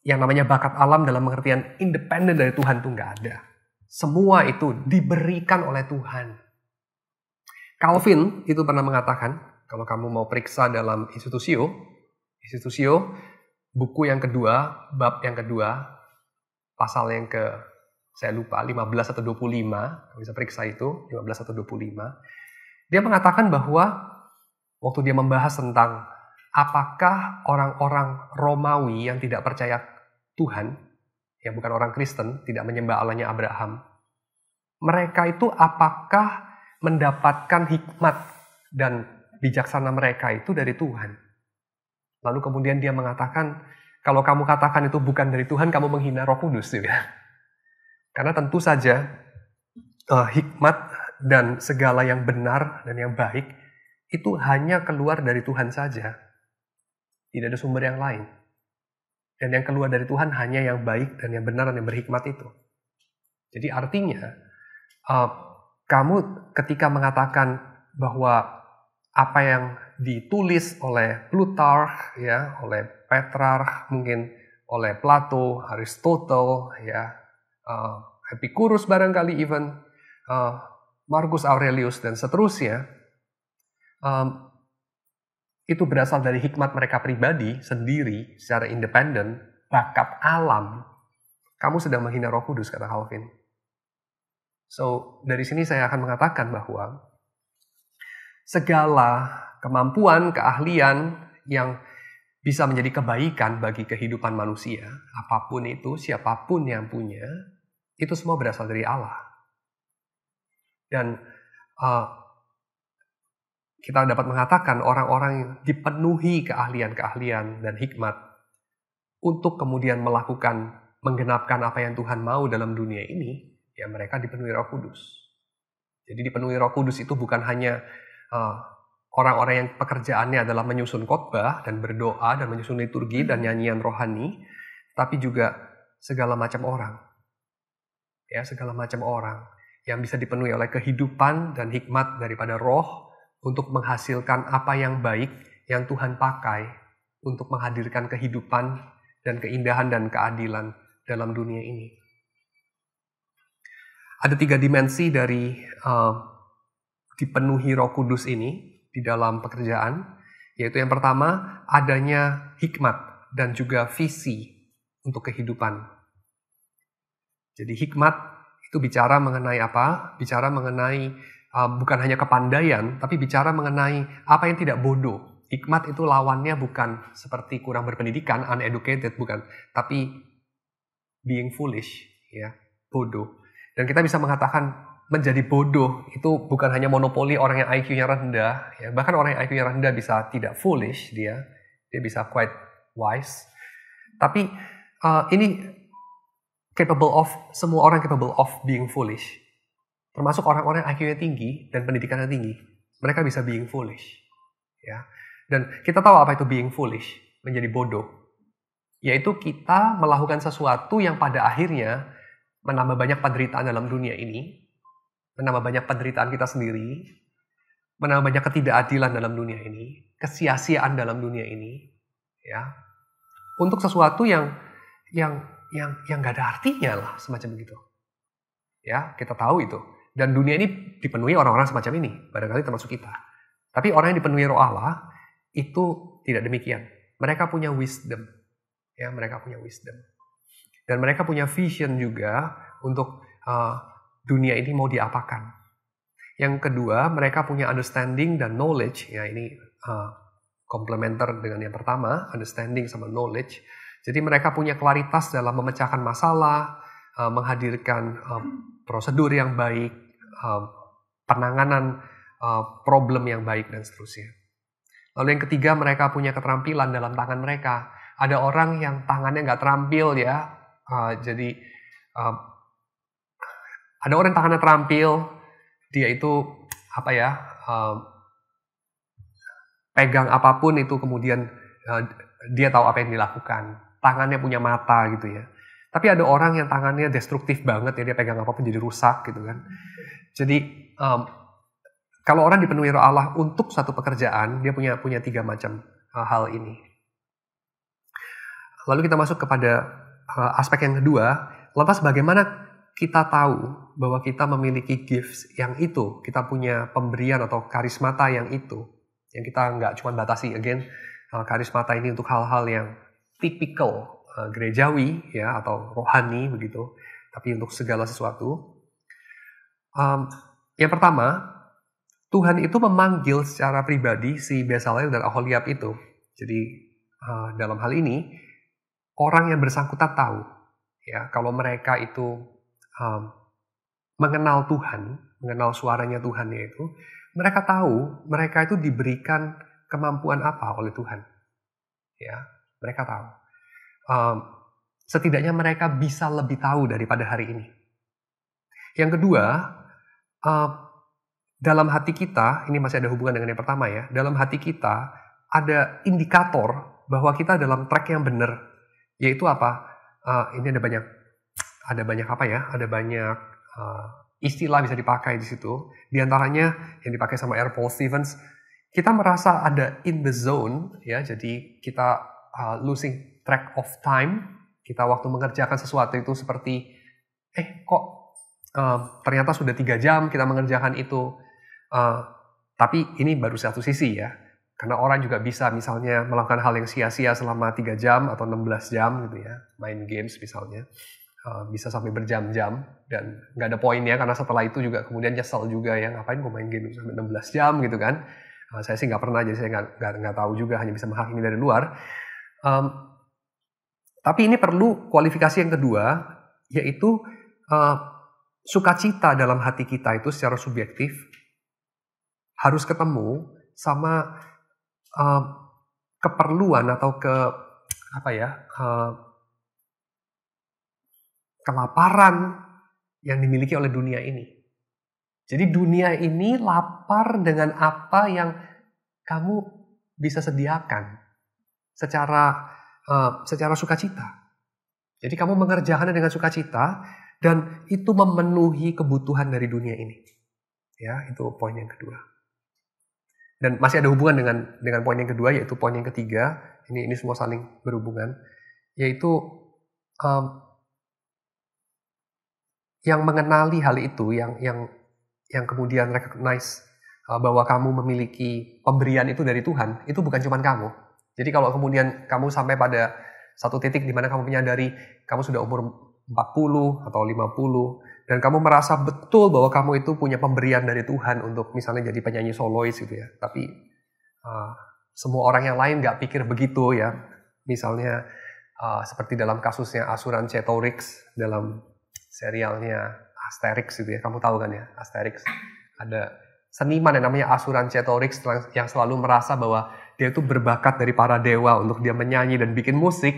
yang namanya bakat alam dalam pengertian independen dari Tuhan itu nggak ada. Semua itu diberikan oleh Tuhan. Calvin itu pernah mengatakan, kalau kamu mau periksa dalam Institutio, buku yang kedua, bab yang kedua, pasal yang saya lupa, 15 atau 25, bisa periksa itu, 15 atau 25. Dia mengatakan bahwa waktu dia membahas tentang apakah orang-orang Romawi yang tidak percaya Tuhan, yang bukan orang Kristen, tidak menyembah Allahnya Abraham, mereka itu apakah mendapatkan hikmat dan bijaksana mereka itu dari Tuhan? Lalu kemudian dia mengatakan, kalau kamu katakan itu bukan dari Tuhan, kamu menghina Roh Kudus. Ya. Karena tentu saja hikmat dan segala yang benar dan yang baik itu hanya keluar dari Tuhan saja. Tidak ada sumber yang lain. Dan yang keluar dari Tuhan hanya yang baik dan yang benar dan yang berhikmat itu. Jadi artinya, kamu ketika mengatakan bahwa apa yang ditulis oleh Plutarch, ya, oleh Petrarch, mungkin oleh Plato, Aristotle, ya, Epicurus barangkali even, Marcus Aurelius dan seterusnya, itu berasal dari hikmat mereka pribadi sendiri secara independen, bakat alam. Kamu sedang menghina Roh Kudus, kata Calvin. So, dari sini saya akan mengatakan bahwa segala kemampuan, keahlian yang bisa menjadi kebaikan bagi kehidupan manusia, apapun itu, siapapun yang punya, itu semua berasal dari Allah. Dan kita dapat mengatakan orang-orang yang dipenuhi keahlian-keahlian dan hikmat untuk kemudian menggenapkan apa yang Tuhan mau dalam dunia ini, ya mereka dipenuhi Roh Kudus. Jadi dipenuhi Roh Kudus itu bukan hanya orang-orang yang pekerjaannya adalah menyusun khotbah dan berdoa dan menyusun liturgi dan nyanyian rohani, tapi juga segala macam orang. Ya, segala macam orang yang bisa dipenuhi oleh kehidupan dan hikmat daripada Roh untuk menghasilkan apa yang baik yang Tuhan pakai untuk menghadirkan kehidupan dan keindahan dan keadilan dalam dunia ini. Ada 3 dimensi dari dipenuhi Roh Kudus ini di dalam pekerjaan, yaitu yang pertama adanya hikmat dan juga visi untuk kehidupan. Jadi hikmat itu bicara mengenai apa? Bicara mengenai bukan hanya kepandaian, tapi bicara mengenai apa yang tidak bodoh. Hikmat itu lawannya bukan seperti kurang berpendidikan, uneducated, bukan. Tapi being foolish, ya, bodoh. Dan kita bisa mengatakan menjadi bodoh itu bukan hanya monopoli orang yang IQ-nya rendah. Ya. Bahkan orang yang IQ-nya rendah bisa tidak foolish, dia bisa quite wise. Tapi ini semua orang capable of being foolish. Termasuk orang-orang yang IQ-nya tinggi dan pendidikannya tinggi. Mereka bisa being foolish. Ya. Dan kita tahu apa itu being foolish, menjadi bodoh. Yaitu kita melakukan sesuatu yang pada akhirnya menambah banyak penderitaan dalam dunia ini, menambah banyak penderitaan kita sendiri, menambah banyak ketidakadilan dalam dunia ini, kesia-siaan dalam dunia ini, ya. Untuk sesuatu yang nggak ada artinya lah, semacam begitu. Ya, kita tahu itu. Dan dunia ini dipenuhi orang-orang semacam ini, barangkali termasuk kita. Tapi orang yang dipenuhi Roh Allah itu tidak demikian. Mereka punya wisdom. Ya, mereka punya wisdom. Dan mereka punya vision juga untuk dunia ini mau diapakan. Yang kedua, mereka punya understanding dan knowledge. Ya, ini komplementer dengan yang pertama, understanding sama knowledge. Jadi mereka punya klaritas dalam memecahkan masalah, menghadirkan prosedur yang baik, penanganan problem yang baik, dan seterusnya. Lalu yang ketiga, mereka punya keterampilan dalam tangan mereka. Ada orang yang tangannya nggak terampil, ya. Jadi ada orang yang tangannya terampil, dia itu pegang apapun itu kemudian dia tahu apa yang dilakukan. Tangannya punya mata gitu ya. Tapi ada orang yang tangannya destruktif banget ya, dia pegang apapun jadi rusak gitu kan. Jadi Kalau orang dipenuhi Roh Allah untuk satu pekerjaan, dia punya 3 macam hal ini. Lalu kita masuk kepada aspek yang kedua. Lantas bagaimana kita tahu bahwa kita memiliki gifts yang itu, kita punya pemberian atau karismata yang itu, yang kita nggak cuma batasi, karismata ini untuk hal-hal yang tipikal gerejawi ya atau rohani begitu, tapi untuk segala sesuatu. Yang pertama, Tuhan itu memanggil secara pribadi si Bezalel dan Aholiab itu. Jadi dalam hal ini orang yang bersangkutan tahu ya kalau mereka itu mengenal Tuhan, mengenal suaranya Tuhan yaitu, mereka tahu mereka itu diberikan kemampuan apa oleh Tuhan. Ya, mereka tahu. Setidaknya mereka bisa lebih tahu daripada hari ini. Yang kedua, dalam hati kita, ini masih ada hubungan dengan yang pertama ya, dalam hati kita ada indikator bahwa kita dalam track yang benar, yaitu apa? Ini ada banyak apa ya? Ada banyak istilah bisa dipakai di situ. Di antaranya yang dipakai sama R. Paul Stevens, kita merasa ada in the zone, ya. Jadi kita losing track of time. Kita waktu mengerjakan sesuatu itu seperti, ternyata sudah 3 jam kita mengerjakan itu. Tapi ini baru satu sisi ya. Karena orang juga bisa misalnya melakukan hal yang sia-sia selama 3 jam atau 16 jam gitu ya. Main games misalnya. Bisa sampai berjam-jam dan nggak ada poinnya karena setelah itu juga kemudian nyesel juga ya. Ngapain gue main game sampai 16 jam gitu kan. Saya sih nggak pernah, jadi saya nggak tahu juga, hanya bisa menghakimi dari luar. Tapi ini perlu kualifikasi yang kedua, yaitu sukacita dalam hati kita itu secara subjektif harus ketemu sama keperluan atau kelaparan yang dimiliki oleh dunia ini. Jadi dunia ini lapar dengan apa yang kamu bisa sediakan secara sukacita. Jadi kamu mengerjakannya dengan sukacita dan itu memenuhi kebutuhan dari dunia ini. Ya, itu poin yang kedua. Dan masih ada hubungan dengan poin yang kedua, yaitu poin yang ketiga. Ini semua saling berhubungan, yaitu yang mengenali hal itu, yang kemudian recognize bahwa kamu memiliki pemberian itu dari Tuhan, itu bukan cuma kamu. Jadi kalau kemudian kamu sampai pada satu titik di mana kamu menyadari kamu sudah umur 40 atau 50 dan kamu merasa betul bahwa kamu itu punya pemberian dari Tuhan untuk misalnya jadi penyanyi solois gitu ya. Tapi semua orang yang lain nggak pikir begitu ya. Misalnya seperti dalam kasusnya Asuran Cetorix dalam serialnya Asterix gitu ya. Kamu tahu kan ya Asterix. Ada seniman yang namanya Asuran Cetorix yang selalu merasa bahwa dia itu berbakat dari para dewa untuk dia menyanyi dan bikin musik.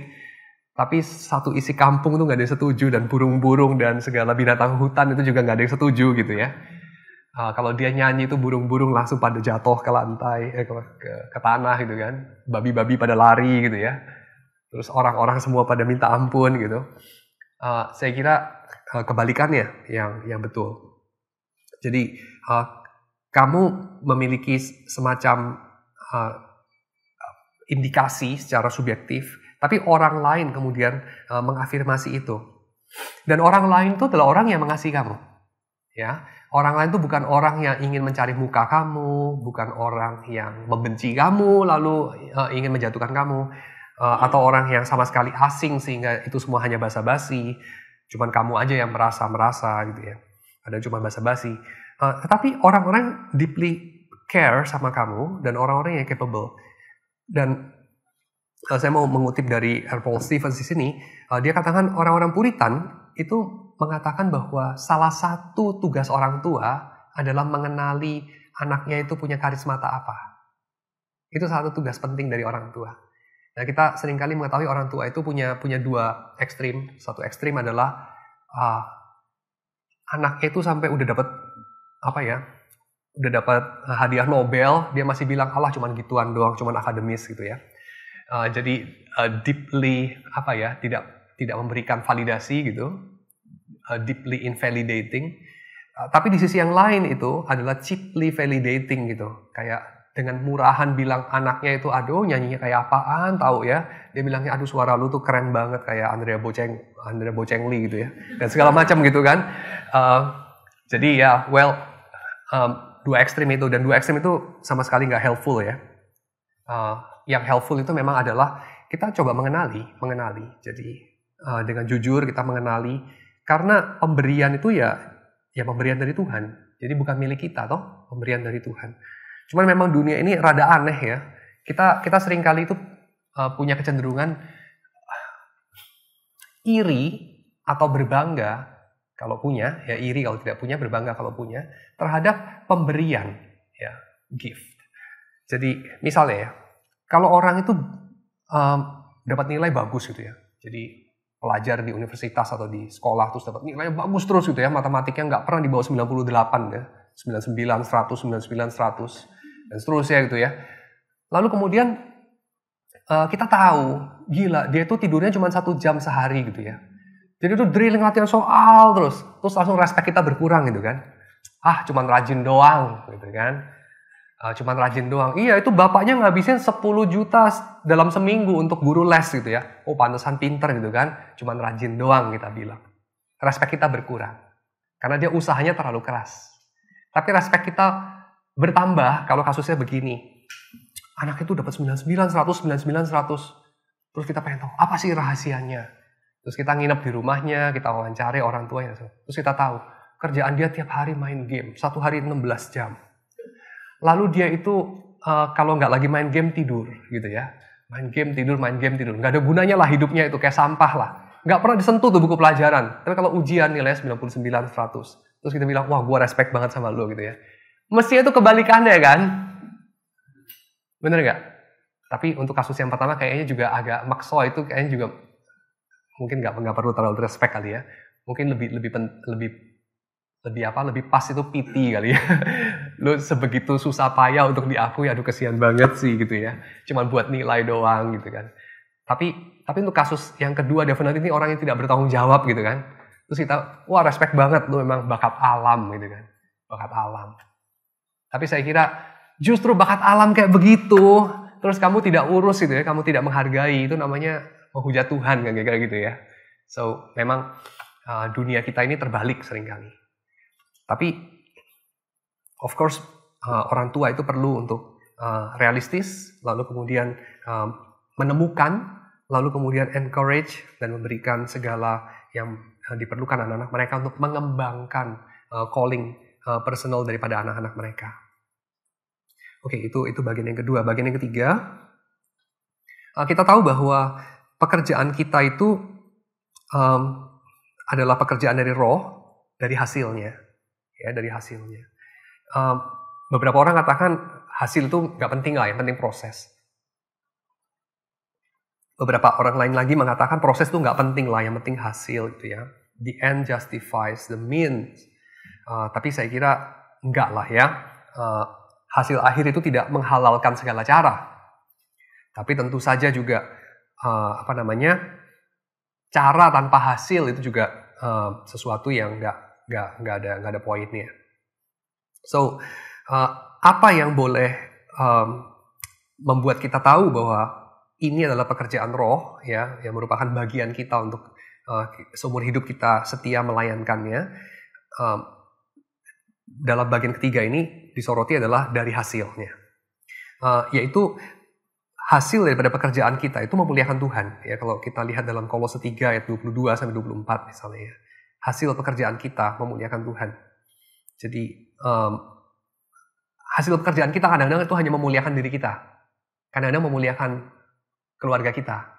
Tapi satu isi kampung tuh gak ada yang setuju, dan burung-burung dan segala binatang hutan itu juga gak ada yang setuju gitu ya. Kalau dia nyanyi itu burung-burung langsung pada jatuh ke lantai, ke tanah gitu kan. Babi-babi pada lari gitu ya. Terus orang-orang semua pada minta ampun gitu. Saya kira kebalikannya yang betul. Jadi kamu memiliki semacam indikasi secara subjektif, tapi orang lain kemudian mengafirmasi itu. Dan orang lain itu adalah orang yang mengasihi kamu. Ya, orang lain itu bukan orang yang ingin mencari muka kamu, bukan orang yang membenci kamu lalu ingin menjatuhkan kamu, atau orang yang sama sekali asing sehingga itu semua hanya basa-basi. Cuman kamu aja yang merasa gitu ya. Ada cuma basa-basi. Tetapi orang-orang deeply care sama kamu dan orang-orang yang capable. Dan saya mau mengutip dari R. Paul Stevens di sini, dia katakan orang-orang Puritan itu mengatakan bahwa salah satu tugas orang tua adalah mengenali anaknya itu punya karismata apa. Itu salah satu tugas penting dari orang tua. Nah, kita seringkali mengetahui orang tua itu punya 2 ekstrim. Satu ekstrim adalah anaknya itu sampai udah dapat hadiah Nobel, dia masih bilang Allah cuman gituan doang, cuman akademis gitu ya. Jadi deeply tidak memberikan validasi gitu, deeply invalidating. Tapi di sisi yang lain itu adalah cheaply validating gitu. Kayak dengan murahan bilang anaknya itu, aduh nyanyinya kayak apaan tahu ya. Dia bilangnya, aduh suara lu tuh keren banget kayak Andrea Bocelli gitu ya. Dan segala macam gitu kan. Jadi ya, dua ekstrim itu. Dan dua ekstrim itu sama sekali nggak helpful ya. Yang helpful itu memang adalah kita coba mengenali. Jadi dengan jujur kita mengenali. Karena pemberian itu ya pemberian dari Tuhan. Jadi bukan milik kita toh, pemberian dari Tuhan. Cuman memang dunia ini rada aneh ya. Kita sering kali itu punya kecenderungan iri atau berbangga kalau punya, ya iri kalau tidak punya, berbangga kalau punya, terhadap pemberian, ya, gift. Jadi misalnya ya, kalau orang itu dapat nilai bagus gitu ya, jadi pelajar di universitas atau di sekolah terus dapat nilai bagus terus gitu ya, matematiknya nggak pernah di bawah 98 ya, 99, 100, 99, 100, dan seterusnya gitu ya. Lalu kemudian kita tahu, gila, dia itu tidurnya cuma 1 jam sehari gitu ya. Jadi itu drilling latihan soal terus langsung respect kita berkurang gitu kan. Cuman rajin doang gitu kan. Cuman rajin doang. Iya, itu bapaknya ngabisin 10 juta dalam seminggu untuk guru les gitu ya. Oh, pantesan pinter gitu kan. Cuman rajin doang kita bilang. Respect kita berkurang. Karena dia usahanya terlalu keras. Tapi respect kita bertambah kalau kasusnya begini. Anak itu dapat 99, 100, 99, 100. Terus kita pengen tahu, apa sih rahasianya? Terus kita nginep di rumahnya, kita wawancari orang tuanya. Terus kita tahu, kerjaan dia tiap hari main game. 1 hari 16 jam. Lalu dia itu kalau nggak lagi main game tidur gitu ya. Main game tidur. Nggak ada gunanya lah hidupnya itu, kayak sampah lah. Nggak pernah disentuh tuh buku pelajaran. Tapi kalau ujian nilainya 99, 100. Terus kita bilang, wah gue respect banget sama lo gitu ya. Mestinya itu kebalikannya kan? Bener nggak? Tapi untuk kasus yang pertama kayaknya juga agak makso, itu kayaknya juga mungkin nggak perlu terlalu respect kali ya. Mungkin lebih pas itu pity kali ya. Lu sebegitu susah payah untuk diakui, aduh kesian banget sih gitu ya. Cuman buat nilai doang gitu kan. Tapi untuk kasus yang kedua, definitely ini orang yang tidak bertanggung jawab gitu kan. Terus kita, wah respect banget, lu memang bakat alam gitu kan. Bakat alam. Tapi saya kira justru bakat alam kayak begitu, terus kamu tidak urus gitu ya, kamu tidak menghargai, itu namanya menghujat Tuhan kan kayak gitu ya. So memang dunia kita ini terbalik seringkali. Tapi of course orang tua itu perlu untuk realistis, lalu kemudian menemukan, lalu kemudian encourage dan memberikan segala yang diperlukan anak-anak mereka untuk mengembangkan calling personal daripada anak-anak mereka. Oke, itu bagian yang kedua. Bagian yang ketiga, kita tahu bahwa pekerjaan kita itu adalah pekerjaan dari roh, dari hasilnya. Ya, dari hasilnya. Beberapa orang katakan hasil itu nggak penting lah, yang penting proses. Beberapa orang lain lagi mengatakan proses itu nggak penting lah, yang penting hasil gitu ya. The end justifies the means. Tapi saya kira enggak lah ya. Hasil akhir itu tidak menghalalkan segala cara. Tapi tentu saja juga cara tanpa hasil itu juga sesuatu yang nggak ada poinnya. So apa yang boleh membuat kita tahu bahwa ini adalah pekerjaan roh ya, yang merupakan bagian kita untuk seumur hidup kita setia melayankannya. Dalam bagian ketiga ini disoroti adalah dari hasilnya, yaitu hasil daripada pekerjaan kita itu memuliakan Tuhan. Ya, kalau kita lihat dalam Kolose 3 ayat 22 sampai 24 misalnya ya, hasil pekerjaan kita memuliakan Tuhan. Jadi hasil pekerjaan kita kadang-kadang itu hanya memuliakan diri kita, kadang-kadang memuliakan keluarga kita,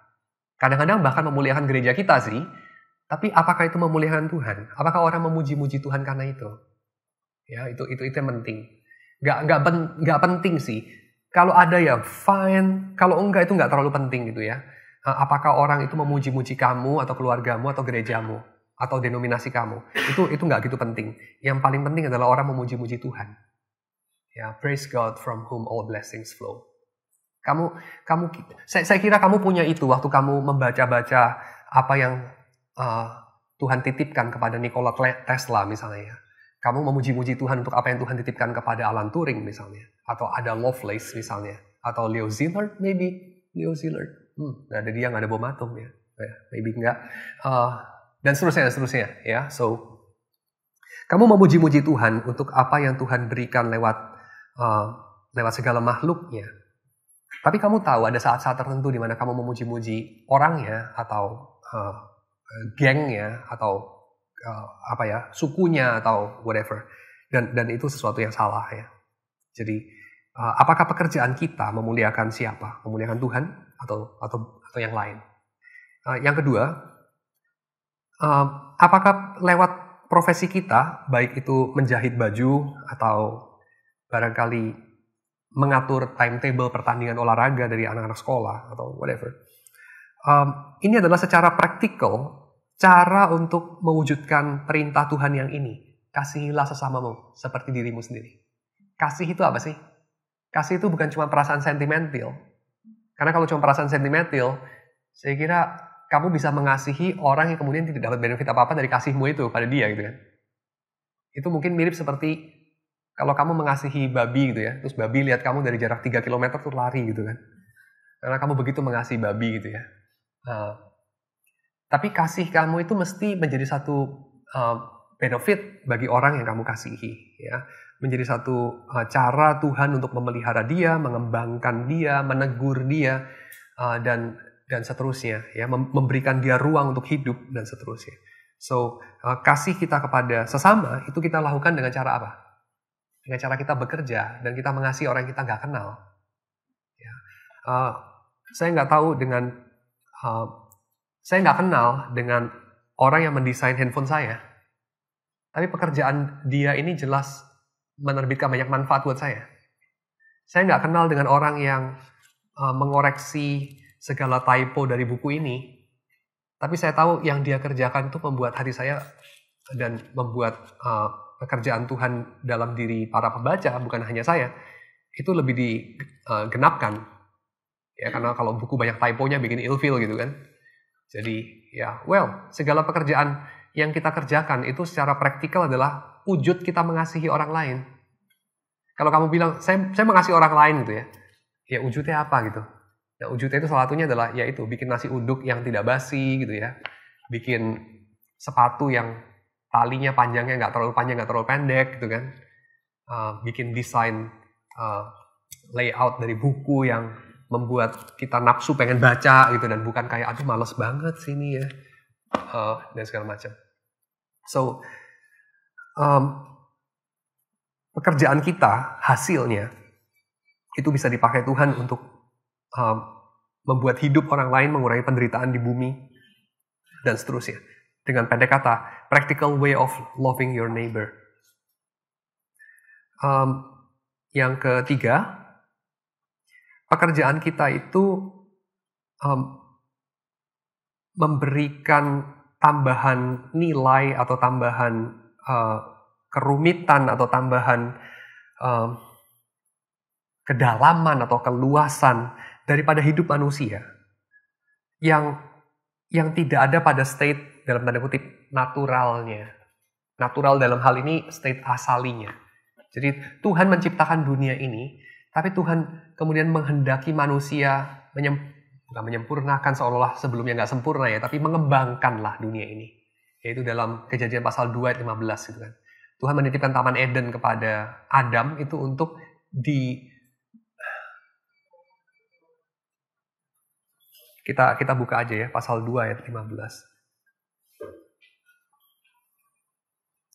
kadang-kadang bahkan memuliakan gereja kita sih. Tapi apakah itu memuliakan Tuhan? Apakah orang memuji-muji Tuhan karena itu? Ya, itu yang penting. Nggak penting sih. Kalau ada ya fine, kalau enggak itu nggak terlalu penting gitu ya. Apakah orang itu memuji-muji kamu atau keluargamu atau gerejamu atau denominasi kamu? Itu nggak gitu penting. Yang paling penting adalah orang memuji-muji Tuhan. Ya, praise God from whom all blessings flow. Saya kira kamu punya itu waktu kamu membaca-baca apa yang Tuhan titipkan kepada Nikola Tesla misalnya ya. Kamu memuji-muji Tuhan untuk apa yang Tuhan titipkan kepada Alan Turing misalnya. Atau ada Lovelace misalnya. Atau Leo Szilard, maybe. Leo Szilard. Nggak ada dia, nggak ada bom atom ya. Maybe enggak. Dan seterusnya ya. So, kamu memuji-muji Tuhan untuk apa yang Tuhan berikan lewat segala makhluknya. Tapi kamu tahu ada saat-saat tertentu di mana kamu memuji-muji orangnya atau gengnya atau sukunya atau whatever. Dan itu sesuatu yang salah ya. Jadi apakah pekerjaan kita memuliakan siapa? Memuliakan Tuhan atau yang lain? Yang kedua, apakah lewat profesi kita, baik itu menjahit baju atau barangkali mengatur timetable pertandingan olahraga dari anak-anak sekolah atau whatever. Ini adalah secara praktikal cara untuk mewujudkan perintah Tuhan yang ini. Kasihilah sesamamu seperti dirimu sendiri. Kasih itu apa sih? Kasih itu bukan cuma perasaan sentimental. Karena kalau cuma perasaan sentimental, saya kira kamu bisa mengasihi orang yang kemudian tidak dapat benefit apa-apa dari kasihmu itu pada dia gitu kan. Itu mungkin mirip seperti kalau kamu mengasihi babi gitu ya, terus babi lihat kamu dari jarak 3 km tuh lari gitu kan. Karena kamu begitu mengasihi babi gitu ya. Tapi kasih kamu itu mesti menjadi satu benefit bagi orang yang kamu kasihi ya. Menjadi satu cara Tuhan untuk memelihara dia, mengembangkan dia, menegur dia, dan seterusnya ya, memberikan dia ruang untuk hidup dan seterusnya. So, kasih kita kepada sesama itu kita lakukan dengan cara apa? Dengan cara kita bekerja dan kita mengasihi orang yang kita nggak kenal. Ya. Saya nggak tahu saya nggak kenal dengan orang yang mendesain handphone saya. Tapi pekerjaan dia ini jelas menerbitkan banyak manfaat buat saya. Saya nggak kenal dengan orang yang mengoreksi segala typo dari buku ini. Tapi saya tahu yang dia kerjakan itu membuat hati saya dan membuat pekerjaan Tuhan dalam diri para pembaca, bukan hanya saya, itu lebih digenapkan. Ya, karena kalau buku banyak typonya bikin ilfeel gitu kan. Jadi ya, segala pekerjaan yang kita kerjakan itu secara praktikal adalah wujud kita mengasihi orang lain. Kalau kamu bilang, saya mengasihi orang lain gitu ya, ya wujudnya apa gitu? Nah, wujudnya itu salah satunya adalah yaitu bikin nasi uduk yang tidak basi gitu ya, bikin sepatu yang talinya panjangnya nggak terlalu panjang nggak terlalu pendek gitu kan, bikin desain layout dari buku yang membuat kita nafsu pengen baca gitu dan bukan kayak aduh males banget sini ya, dan segala macam. So pekerjaan kita hasilnya itu bisa dipakai Tuhan untuk membuat hidup orang lain, mengurangi penderitaan di bumi, dan seterusnya. Dengan pendek kata, practical way of loving your neighbor. Yang ketiga, pekerjaan kita itu memberikan tambahan nilai atau tambahan kerumitan atau tambahan kedalaman atau keluasan daripada hidup manusia yang tidak ada pada state dalam tanda kutip naturalnya. Natural dalam hal ini state asalinya. Jadi Tuhan menciptakan dunia ini, tapi Tuhan kemudian menghendaki manusia bukan menyempurnakan seolah-olah sebelumnya nggak sempurna ya, tapi mengembangkanlah dunia ini. Yaitu dalam Kejadian pasal 2 ayat 15 gitu kan. Tuhan menitipkan Taman Eden kepada Adam itu untuk kita buka aja ya, pasal 2 ayat 15.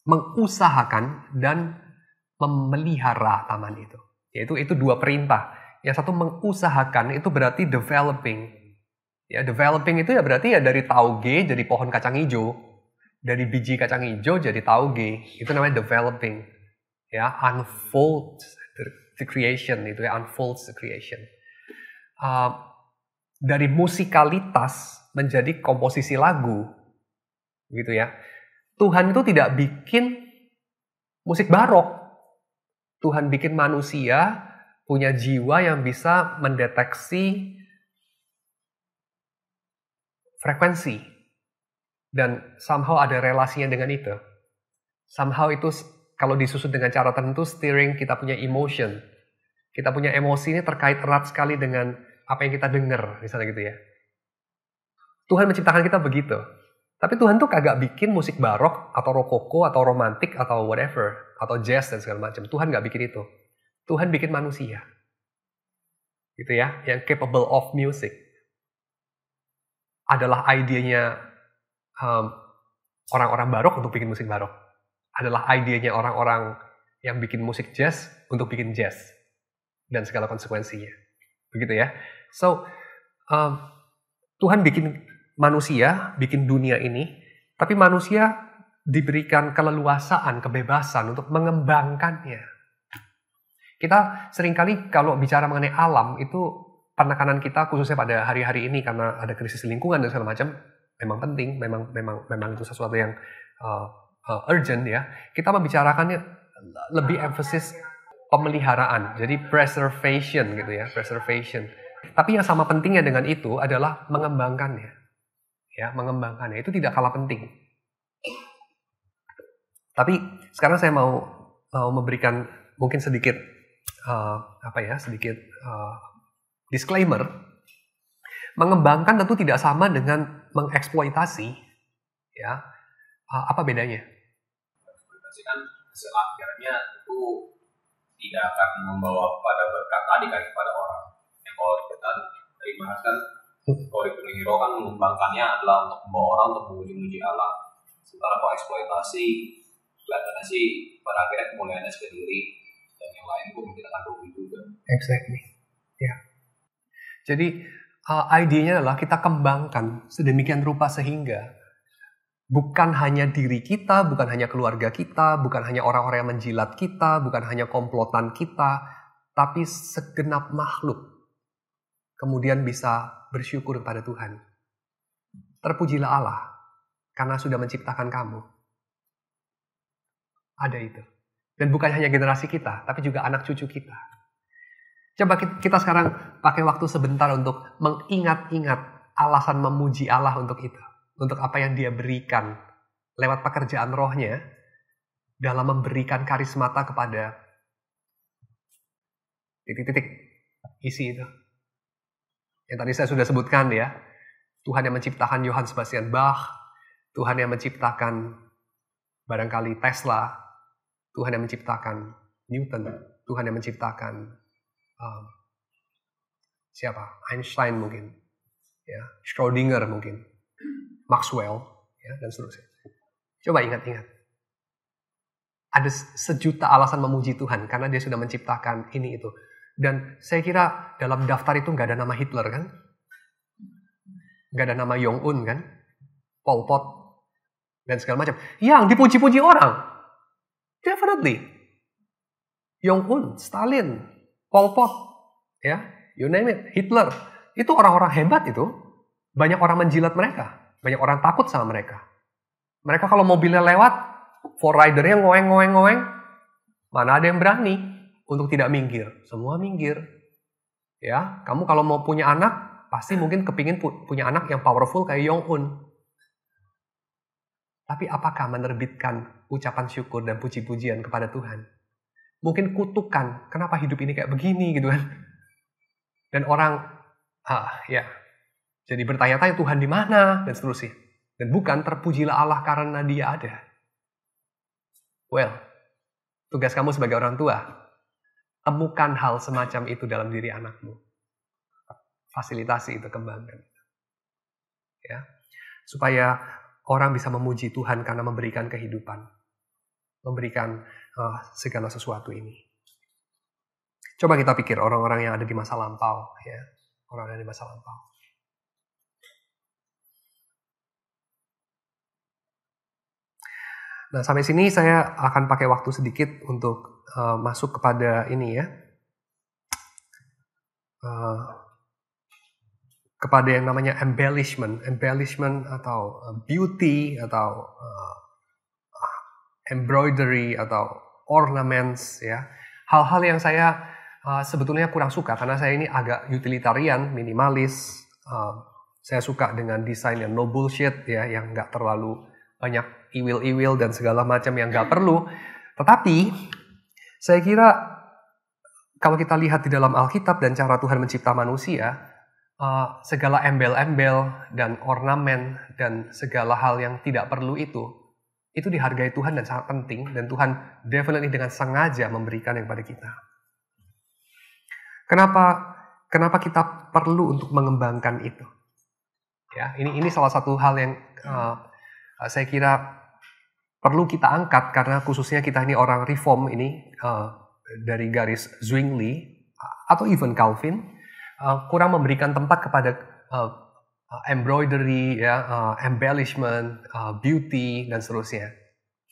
Mengusahakan dan memelihara taman itu. Yaitu dua perintah. Yang satu mengusahakan itu berarti developing. Ya, developing itu ya berarti ya dari tauge jadi pohon kacang hijau. Dari biji kacang hijau jadi tauge. Itu namanya developing. Ya, unfolds the creation itu ya, unfolds the creation. Dari musikalitas menjadi komposisi lagu, gitu ya. Tuhan itu tidak bikin musik barok. Tuhan bikin manusia punya jiwa yang bisa mendeteksi frekuensi dan somehow ada relasinya dengan itu. Somehow itu kalau disusun dengan cara tertentu, steering kita punya emotion. Kita punya emosi ini terkait erat sekali dengan apa yang kita dengar, misalnya gitu ya. Tuhan menciptakan kita begitu. Tapi Tuhan tuh kagak bikin musik barok, atau rokoko, atau romantik, atau whatever, atau jazz dan segala macam. Tuhan nggak bikin itu. Tuhan bikin manusia. Gitu ya, yang capable of music. Adalah idenya orang-orang barok untuk bikin musik barok. Adalah idenya orang-orang yang bikin musik jazz untuk bikin jazz. Dan segala konsekuensinya. Begitu ya. So, Tuhan bikin manusia, bikin dunia ini, tapi manusia diberikan keleluasaan, kebebasan untuk mengembangkannya. Kita seringkali kalau bicara mengenai alam, itu penekanan kita khususnya pada hari-hari ini karena ada krisis lingkungan dan segala macam, memang penting, memang itu sesuatu yang urgent ya. Kita membicarakannya lebih emphasis pemeliharaan, jadi preservation gitu ya, preservation. Tapi yang sama pentingnya dengan itu adalah mengembangkannya. Ya, mengembangkannya itu tidak kalah penting. Tapi sekarang saya mau memberikan mungkin sedikit disclaimer. Mengembangkan tentu tidak sama dengan mengeksploitasi. Ya, apa bedanya? Eksploitasi kan hasil akhirnya itu tidak akan membawa pada berkat tadi kan kepada orang. Yang kalau kita terima kan, Curriculum Hero kan mengembangkannya adalah untuk membawa orang untuk memuji-muji Allah. Sementara kalau eksploitasi, kelihatannya sih pada akhirnya kemuliaannya sendiri dan yang lain pun mungkin akan rugi juga. Exactly. Ya. Jadi idenya adalah kita kembangkan sedemikian rupa sehingga bukan hanya diri kita, bukan hanya keluarga kita, bukan hanya orang-orang yang menjilat kita, bukan hanya komplotan kita, tapi segenap makhluk kemudian bisa bersyukur kepada Tuhan. Terpujilah Allah karena sudah menciptakan kamu. Ada itu. Dan bukan hanya generasi kita, tapi juga anak cucu kita. Coba kita sekarang pakai waktu sebentar untuk mengingat-ingat alasan memuji Allah untuk itu. Untuk apa yang dia berikan lewat pekerjaan rohnya dalam memberikan karismata kepada titik-titik isi itu. Yang tadi saya sudah sebutkan ya, Tuhan yang menciptakan Johann Sebastian Bach, Tuhan yang menciptakan barangkali Tesla, Tuhan yang menciptakan Newton, Tuhan yang menciptakan Einstein mungkin, ya, Schrödinger mungkin, Maxwell, ya, dan seterusnya. Coba ingat-ingat. Ada sejuta alasan memuji Tuhan karena dia sudah menciptakan ini itu. Dan saya kira dalam daftar itu nggak ada nama Hitler kan? Nggak ada nama Jong-un kan? Pol Pot, dan segala macam. Yang dipuji-puji orang. Definitely. Jong-un, Stalin, Pol Pot, ya, you name it, Hitler. Itu orang-orang hebat itu. Banyak orang menjilat mereka. Banyak orang takut sama mereka. Mereka kalau mobilnya lewat, for ridernya ngoeng-ngoeng-ngoeng, mana ada yang berani untuk tidak minggir. Semua minggir. Ya, kamu kalau mau punya anak, pasti mungkin kepingin punya anak yang powerful kayak Jong-un. Tapi apakah menerbitkan ucapan syukur dan puji-pujian kepada Tuhan? Mungkin kutukan, kenapa hidup ini kayak begini gitu kan? Dan orang, jadi bertanya-tanya Tuhan di mana dan seterusnya. Dan bukan terpujilah Allah karena Dia ada. Well, tugas kamu sebagai orang tua, temukan hal semacam itu dalam diri anakmu. Fasilitasi itu, kembangkan. Ya, supaya orang bisa memuji Tuhan karena memberikan kehidupan, memberikan segala sesuatu ini. Coba kita pikir orang-orang yang ada di masa lampau, ya, orang yang di masa lampau. Nah, sampai sini saya akan pakai waktu sedikit untuk masuk kepada ini ya. Kepada yang namanya embellishment atau beauty atau embroidery atau ornaments ya. Hal-hal yang saya sebetulnya kurang suka karena saya ini agak utilitarian, minimalis. Saya suka dengan desain yang no bullshit ya, yang nggak terlalu banyak iwil-iwil dan segala macam yang nggak perlu. Tetapi saya kira kalau kita lihat di dalam Alkitab dan cara Tuhan mencipta manusia, segala embel-embel dan ornamen dan segala hal yang tidak perlu itu dihargai Tuhan dan sangat penting, dan Tuhan definitely dengan sengaja memberikan yang pada kita. Kenapa kita perlu untuk mengembangkan itu? Ya, ini salah satu hal yang saya kira perlu kita angkat, karena khususnya kita ini orang Reform ini dari garis Zwingli atau even Calvin kurang memberikan tempat kepada embroidery, embellishment, beauty dan seterusnya.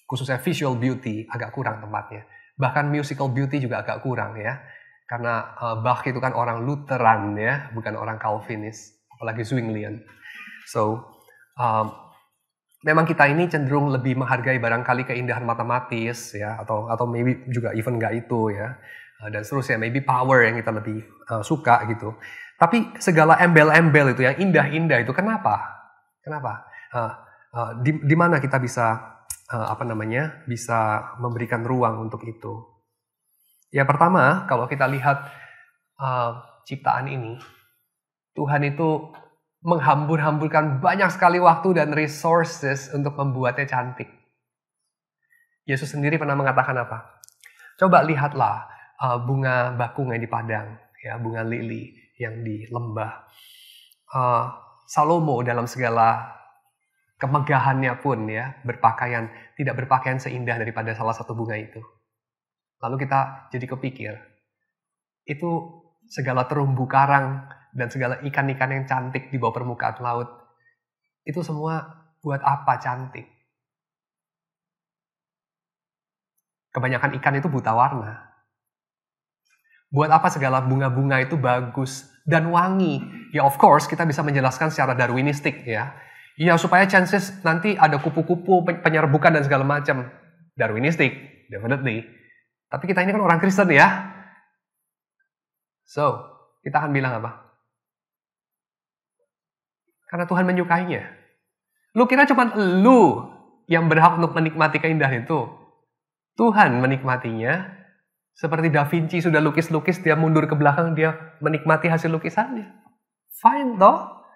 Khususnya visual beauty agak kurang tempatnya. Bahkan musical beauty juga agak kurang ya. Karena Bach itu kan orang Lutheran ya, bukan orang Calvinis, apalagi Zwinglian. So, memang kita ini cenderung lebih menghargai barangkali keindahan matematis ya, atau maybe juga even nggak itu ya, dan seterusnya, maybe power yang kita lebih suka gitu. Tapi segala embel-embel itu yang indah-indah itu kenapa? Di mana kita bisa bisa memberikan ruang untuk itu? Ya pertama, kalau kita lihat ciptaan ini, Tuhan itu menghambur-hamburkan banyak sekali waktu dan resources untuk membuatnya cantik. Yesus sendiri pernah mengatakan apa? Coba lihatlah bunga bakung yang di padang, ya, bunga lili yang di lembah. Salomo dalam segala kemegahannya pun ya, tidak berpakaian seindah daripada salah satu bunga itu. Lalu kita jadi kepikir, itu segala terumbu karang dan segala ikan-ikan yang cantik di bawah permukaan laut, itu semua buat apa cantik? Kebanyakan ikan itu buta warna. Buat apa segala bunga-bunga itu bagus dan wangi? Ya of course kita bisa menjelaskan secara darwinistik ya. Ya supaya chances nanti ada kupu-kupu, penyerbukan dan segala macam. Darwinistik, definitely. Tapi kita ini kan orang Kristen ya. So, kita akan bilang apa? Karena Tuhan menyukainya. Lu kira cuma lu yang berhak untuk menikmati keindahan itu? Tuhan menikmatinya. Seperti Da Vinci sudah lukis-lukis, dia mundur ke belakang, dia menikmati hasil lukisannya. Fine toh?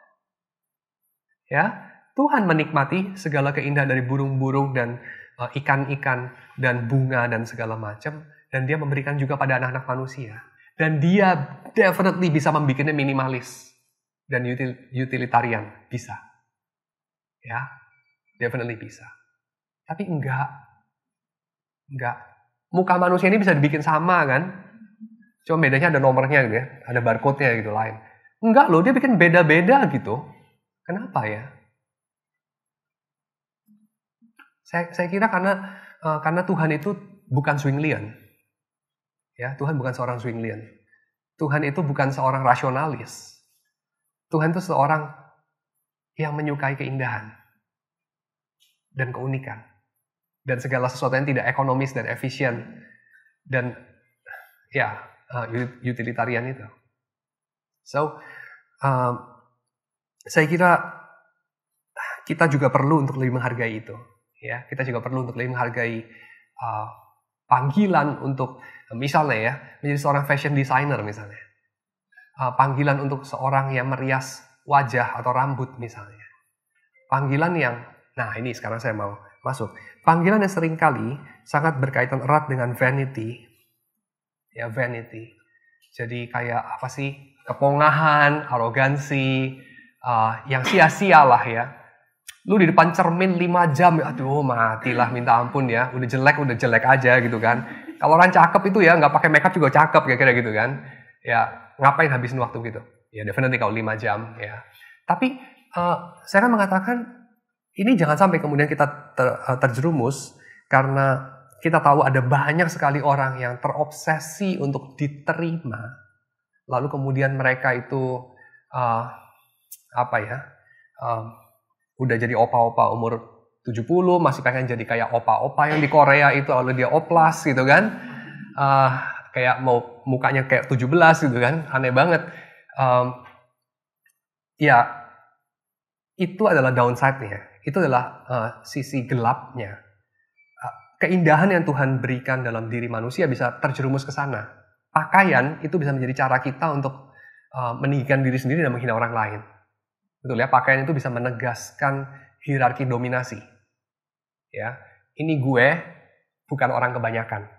Ya, Tuhan menikmati segala keindahan dari burung-burung dan ikan-ikan dan bunga dan segala macam, dan dia memberikan juga pada anak-anak manusia, dan dia definitely bisa membuatnya minimalis dan utilitarian, bisa ya, definitely bisa. Tapi enggak, muka manusia ini bisa dibikin sama kan, cuma bedanya ada nomornya gitu ya, ada barcode-nya gitu lain. Enggak loh, dia bikin beda-beda gitu. Kenapa ya? Saya kira karena Tuhan itu bukan Zwinglian. Ya, Tuhan bukan seorang Zwinglian. Tuhan itu bukan seorang rasionalis. Tuhan itu seorang yang menyukai keindahan dan keunikan dan segala sesuatu yang tidak ekonomis dan efisien dan ya utilitarian itu. So, saya kira kita juga perlu untuk lebih menghargai itu. Ya, kita juga perlu untuk lebih menghargai panggilan untuk misalnya ya, menjadi seorang fashion designer misalnya. Panggilan untuk seorang yang merias wajah atau rambut misalnya. Panggilan yang, nah ini sekarang saya mau masuk. Panggilan yang seringkali sangat berkaitan erat dengan vanity. Ya, vanity. Jadi kayak apa sih? Kepongahan, arogansi, yang sia-sia lah ya. Lu di depan cermin 5 jam, aduh matilah minta ampun ya. Udah jelek aja gitu kan. Kalau orang cakep itu ya nggak pakai makeup juga cakep kira-kira gitu kan. Ya ngapain habisin waktu gitu? Ya definitely kalau 5 jam ya. Tapi saya kan mengatakan ini jangan sampai kemudian kita terjerumus karena kita tahu ada banyak sekali orang yang terobsesi untuk diterima. Lalu kemudian mereka itu udah jadi opa-opa umur 70, masih pengen jadi kayak opa-opa yang di Korea itu, lalu dia oplas gitu kan. Kayak mau mukanya kayak 17 gitu kan, aneh banget. Ya, itu adalah downside-nya. Itu adalah sisi gelapnya. keindahan yang Tuhan berikan dalam diri manusia bisa terjerumus ke sana. Pakaian itu bisa menjadi cara kita untuk meninggikan diri sendiri dan menghina orang lain. Betul ya, pakaian itu bisa menegaskan hierarki dominasi. Ya, ini gue bukan orang kebanyakan.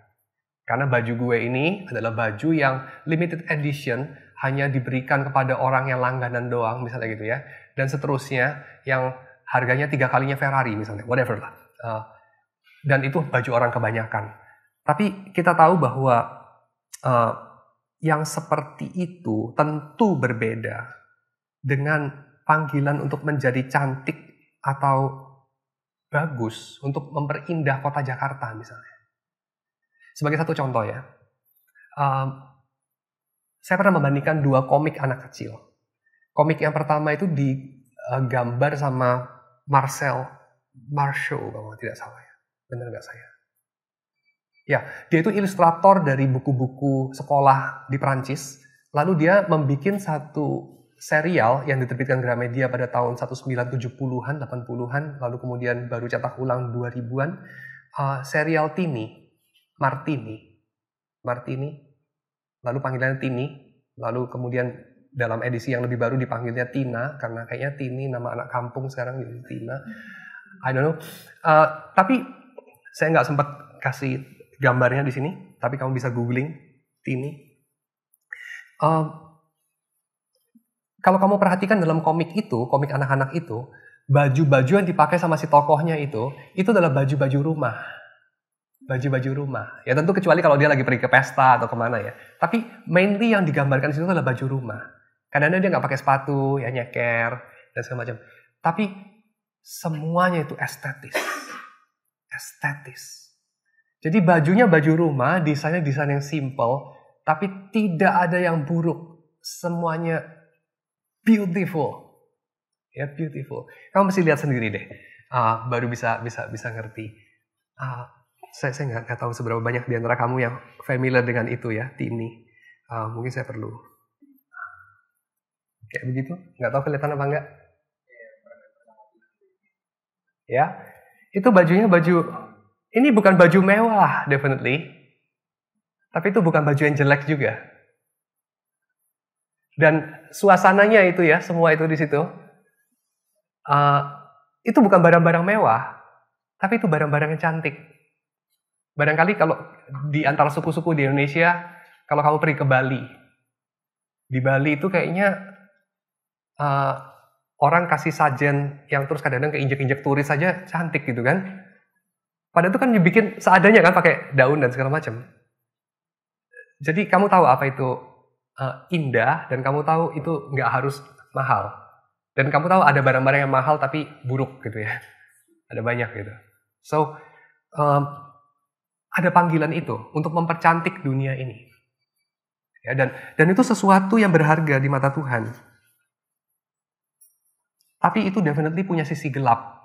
Karena baju gue ini adalah baju yang limited edition, hanya diberikan kepada orang yang langganan doang, misalnya gitu ya. Dan seterusnya, yang harganya 3 kalinya Ferrari misalnya, whatever lah. Dan itu baju orang kebanyakan. Tapi kita tahu bahwa yang seperti itu tentu berbeda dengan panggilan untuk menjadi cantik atau bagus, untuk memperindah kota Jakarta misalnya. Sebagai satu contoh ya, saya pernah membandingkan 2 komik anak kecil. Komik yang pertama itu digambar sama Marcel Marceau, kalau tidak salah ya. Benar nggak saya? Ya, dia itu ilustrator dari buku-buku sekolah di Perancis. Lalu dia membuat satu serial yang diterbitkan Gramedia pada tahun 1970-an, 80-an, lalu kemudian baru cetak ulang 2000-an. Serial Martini, lalu panggilannya Tini, lalu kemudian dalam edisi yang lebih baru dipanggilnya Tina, karena kayaknya Tini nama anak kampung sekarang jadi Tina. I don't know. Tapi saya nggak sempat kasih gambarnya di sini, tapi kamu bisa googling Tini. Kalau kamu perhatikan dalam komik anak-anak itu, baju-baju yang dipakai sama si tokohnya itu adalah baju-baju rumah. Baju-baju rumah. Ya tentu kecuali kalau dia lagi pergi ke pesta atau kemana ya. Tapi mainly yang digambarkan di situ adalah baju rumah. Kadang-kadang dia nggak pakai sepatu, ya nyeker, dan segala macam. Tapi semuanya itu estetis. Jadi bajunya baju rumah, desainnya desain yang simple, tapi tidak ada yang buruk. Semuanya beautiful. Ya, beautiful. Kamu mesti lihat sendiri deh. Baru bisa ngerti. Saya nggak tahu seberapa banyak di antara kamu yang familiar dengan itu ya, Tini. Mungkin saya perlu. Kayak begitu? Nggak tahu kelihatan apa enggak? Ya, itu bajunya ini bukan baju mewah, definitely. Tapi itu bukan baju yang jelek juga. Dan suasananya itu ya, semua itu di situ. Itu bukan barang-barang mewah, tapi itu barang-barang yang cantik. Barangkali kalau di antara suku-suku di Indonesia, kalau kamu pergi ke Bali, di Bali itu kayaknya orang kasih sajen yang terus kadang-kadang keinjek-injek turis saja cantik gitu kan. Padahal itu kan dibikin seadanya kan, pakai daun dan segala macam. Jadi kamu tahu apa itu indah, dan kamu tahu itu nggak harus mahal. Dan kamu tahu ada barang-barang yang mahal tapi buruk gitu ya. Ada banyak gitu. So, ada panggilan itu untuk mempercantik dunia ini. Ya, dan itu sesuatu yang berharga di mata Tuhan. Tapi itu definitely punya sisi gelap.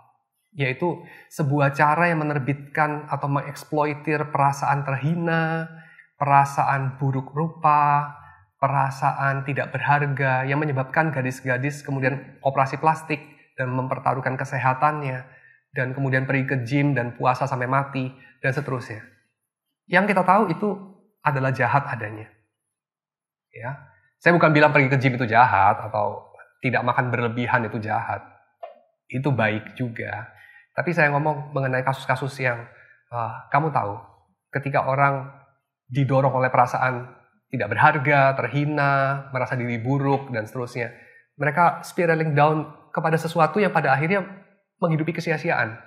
Yaitu sebuah cara yang menerbitkan atau mengeksploitir perasaan terhina, perasaan buruk rupa, perasaan tidak berharga, yang menyebabkan gadis-gadis kemudian operasi plastik dan mempertaruhkan kesehatannya, dan kemudian pergi ke gym dan puasa sampai mati, dan seterusnya. Yang kita tahu itu adalah jahat adanya. Ya, saya bukan bilang pergi ke gym itu jahat, atau tidak makan berlebihan itu jahat. Itu baik juga. Tapi saya ngomong mengenai kasus-kasus yang kamu tahu, ketika orang didorong oleh perasaan tidak berharga, terhina, merasa diri buruk, dan seterusnya. Mereka spiraling down kepada sesuatu yang pada akhirnya menghidupi kesia-siaan.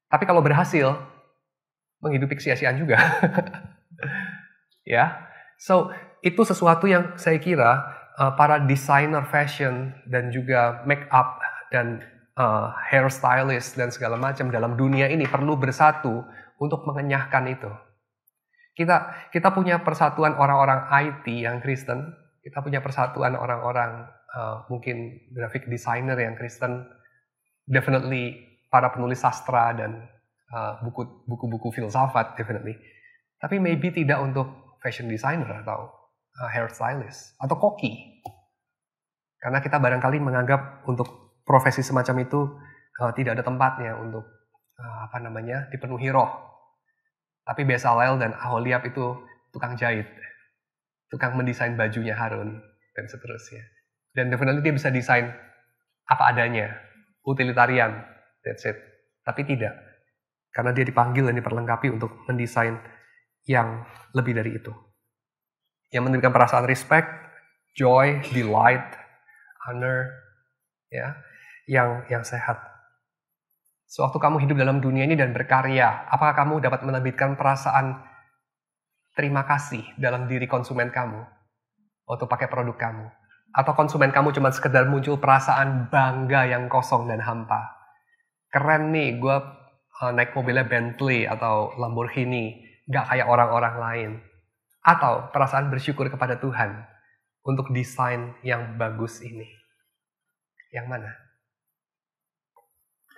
Tapi kalau berhasil, menghidupi kesia-siaan juga. Ya, so itu sesuatu yang saya kira para desainer fashion dan juga make up dan hairstylist dan segala macam dalam dunia ini perlu bersatu untuk mengenyahkan itu. Kita punya persatuan orang-orang IT yang Kristen, kita punya persatuan orang-orang mungkin graphic designer yang Kristen, definitely para penulis sastra dan buku-buku filsafat, definitely. Tapi maybe tidak untuk fashion designer atau hairstylist atau koki. Karena kita barangkali menganggap untuk profesi semacam itu tidak ada tempatnya untuk dipenuhi roh. Tapi Bezalel dan Aholiab itu tukang jahit, tukang mendesain bajunya Harun, dan seterusnya. Dan definitely dia bisa desain apa adanya, utilitarian, that's it. Tapi tidak, karena dia dipanggil dan diperlengkapi untuk mendesain yang lebih dari itu. Yang memberikan perasaan respect, joy, delight, honor, ya, yang sehat. Sewaktu kamu hidup dalam dunia ini dan berkarya, apakah kamu dapat menerbitkan perasaan terima kasih dalam diri konsumen kamu waktu pakai produk kamu? Atau konsumen kamu cuma sekedar muncul perasaan bangga yang kosong dan hampa? Keren nih, gue naik mobilnya Bentley atau Lamborghini, gak kayak orang-orang lain. Atau perasaan bersyukur kepada Tuhan untuk desain yang bagus ini. Yang mana?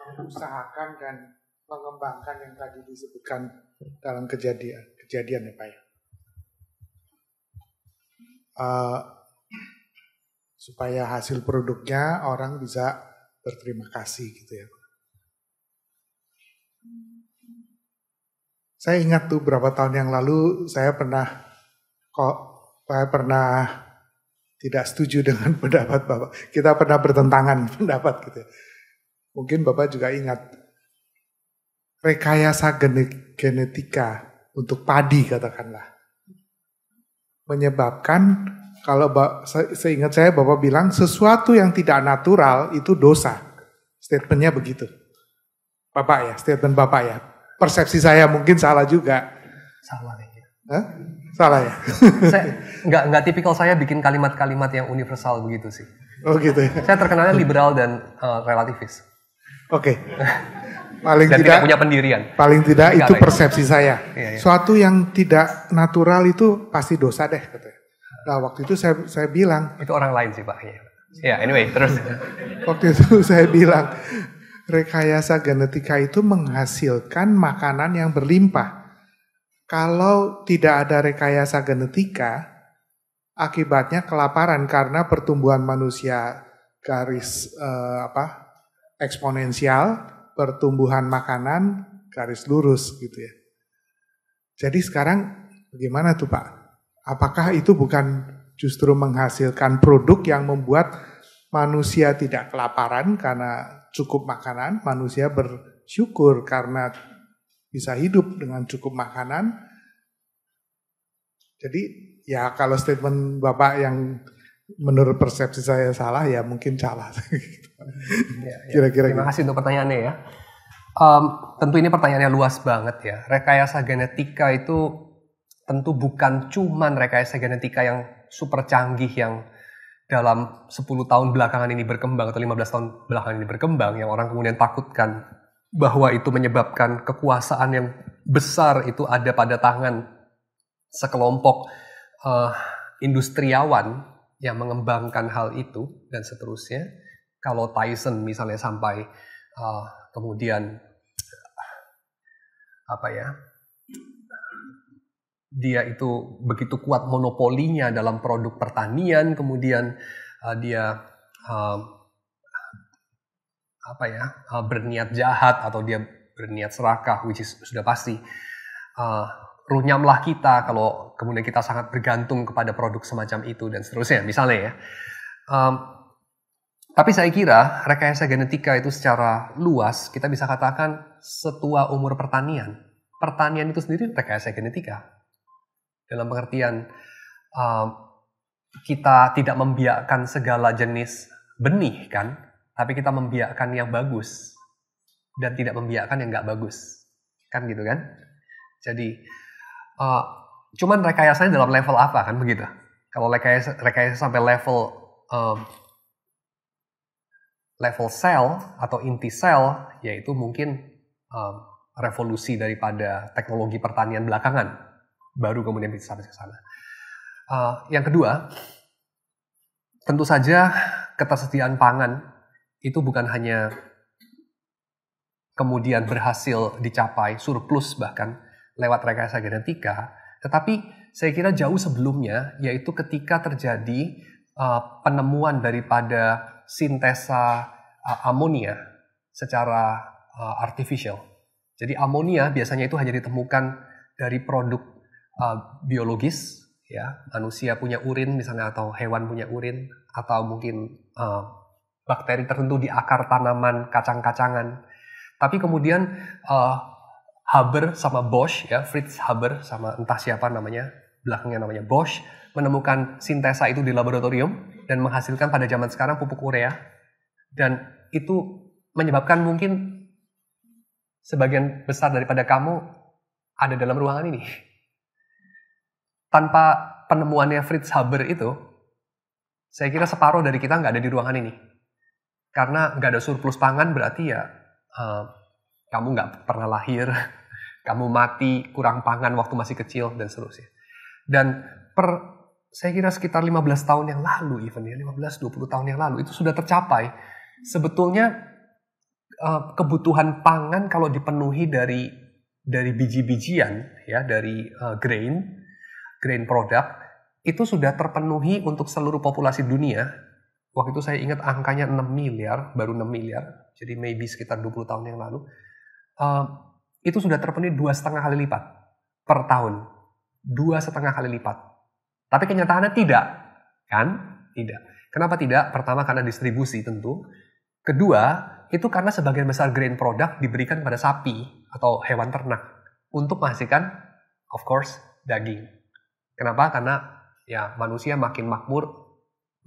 Mengusahakan dan mengembangkan yang tadi disebutkan dalam kejadian ya Pak ya. Supaya hasil produknya orang bisa berterima kasih gitu ya. Saya ingat tuh berapa tahun yang lalu saya pernah tidak setuju dengan pendapat Bapak. Kita pernah bertentangan pendapat gitu ya. Mungkin Bapak juga ingat rekayasa genetika untuk padi katakanlah. Menyebabkan kalau seingat saya Bapak bilang sesuatu yang tidak natural itu dosa. Statementnya begitu. Bapak ya, statement Bapak ya. Persepsi saya mungkin salah juga. Salah nih. Hah? Salah ya? Nggak tipikal saya bikin kalimat-kalimat yang universal begitu sih. Oh gitu ya? Saya terkenalnya liberal dan relativis. Oke. Paling dan tidak punya pendirian. Paling tidak itu persepsi saya. Iya. Suatu yang tidak natural itu pasti dosa deh katanya. Nah waktu itu saya bilang. Itu orang lain sih Pak. Ya anyway terus. Waktu itu saya bilang rekayasa genetika itu menghasilkan makanan yang berlimpah. Kalau tidak ada rekayasa genetika, akibatnya kelaparan karena pertumbuhan manusia eksponensial, pertumbuhan makanan garis lurus gitu ya. Jadi sekarang bagaimana tuh Pak? Apakah itu bukan justru menghasilkan produk yang membuat manusia tidak kelaparan karena cukup makanan, manusia bersyukur karena bisa hidup dengan cukup makanan. Jadi ya kalau statement Bapak yang menurut persepsi saya salah ya mungkin salah. Kira-kira. Terima kasih untuk pertanyaannya ya. Tentu ini pertanyaannya luas banget ya. Rekayasa genetika itu tentu bukan cuman rekayasa genetika yang super canggih yang dalam 10 tahun belakangan ini berkembang atau 15 tahun belakangan ini berkembang yang orang kemudian takutkan bahwa itu menyebabkan kekuasaan yang besar itu ada pada tangan sekelompok industriawan yang mengembangkan hal itu dan seterusnya. Kalau Tyson misalnya sampai kemudian dia itu begitu kuat monopolinya dalam produk pertanian, kemudian dia berniat jahat atau dia berniat serakah, which is sudah pasti. Runyamlah kita kalau kemudian kita sangat bergantung kepada produk semacam itu dan seterusnya, misalnya ya. Tapi saya kira rekayasa genetika itu secara luas kita bisa katakan setua umur pertanian. Pertanian itu sendiri rekayasa genetika. Dalam pengertian kita tidak membiarkan segala jenis benih kan, tapi kita membiarkan yang bagus dan tidak membiarkan yang nggak bagus, kan gitu kan? Jadi cuman rekayasanya dalam level apa kan begitu? Kalau rekayasa sampai level sel atau inti sel, yaitu mungkin revolusi daripada teknologi pertanian belakangan. Baru kemudian bisa sampai ke sana. Yang kedua, tentu saja ketersediaan pangan itu bukan hanya kemudian berhasil dicapai surplus bahkan lewat rekayasa genetika, tetapi saya kira jauh sebelumnya, yaitu ketika terjadi penemuan daripada sintesa amonia secara artificial. Jadi amonia biasanya itu hanya ditemukan dari produk biologis, ya, manusia punya urin misalnya, atau hewan punya urin, atau mungkin bakteri tertentu di akar tanaman, kacang-kacangan. Tapi kemudian Haber sama Bosch, ya, Fritz Haber sama entah siapa namanya, belakangnya namanya Bosch, menemukan sintesa itu di laboratorium dan menghasilkan pada zaman sekarang pupuk urea. Dan itu menyebabkan mungkin sebagian besar daripada kamu ada dalam ruangan ini. Tanpa penemuannya Fritz Haber itu, saya kira separuh dari kita nggak ada di ruangan ini. Karena nggak ada surplus pangan berarti ya kamu nggak pernah lahir, kamu mati kurang pangan waktu masih kecil, dan seterusnya. Dan saya kira sekitar 15 tahun yang lalu, even ya 15-20 tahun yang lalu, itu sudah tercapai. Sebetulnya kebutuhan pangan kalau dipenuhi dari biji-bijian, ya, dari grain product, itu sudah terpenuhi untuk seluruh populasi dunia. Waktu itu saya ingat angkanya 6 miliar, baru 6 miliar, jadi maybe sekitar 20 tahun yang lalu. Itu sudah terpenuhi 2,5 kali lipat per tahun. 2,5 kali lipat. Tapi kenyataannya tidak, kan? Tidak. Kenapa tidak? Pertama, karena distribusi tentu. Kedua, itu karena sebagian besar grain product diberikan pada sapi atau hewan ternak untuk menghasilkan, of course, daging. Kenapa? Karena ya manusia makin makmur,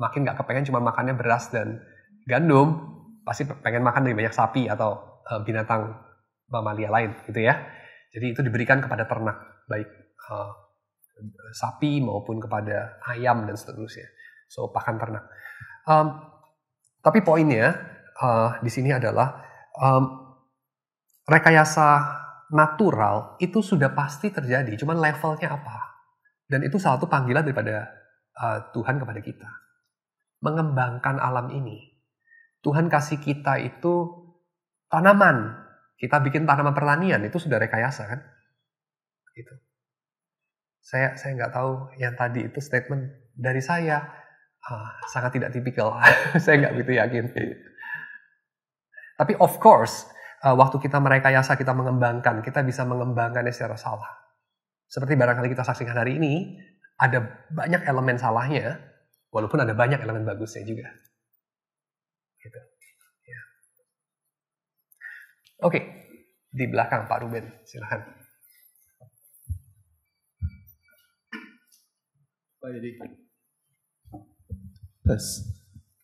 makin nggak kepengen cuma makannya beras dan gandum, pasti pengen makan lebih banyak sapi atau binatang mamalia lain, gitu ya. Jadi itu diberikan kepada ternak, baik sapi maupun kepada ayam dan seterusnya. So pakan ternak. Tapi poinnya di sini adalah rekayasa natural itu sudah pasti terjadi, cuman levelnya apa? Dan itu salah satu panggilan daripada Tuhan kepada kita. Mengembangkan alam ini. Tuhan kasih kita itu tanaman. Kita bikin tanaman pertanian, itu sudah rekayasa kan? Gitu. Saya nggak tahu yang tadi itu statement dari saya. Sangat tidak tipikal. Saya nggak begitu yakin. Tapi of course, waktu kita merekayasa, kita mengembangkan, kita bisa mengembangkannya secara salah. Seperti barangkali kita saksikan hari ini, ada banyak elemen salahnya, walaupun ada banyak elemen bagusnya juga. Gitu. Ya. Oke, di belakang Pak Ruben, silakan. Pak Yedi,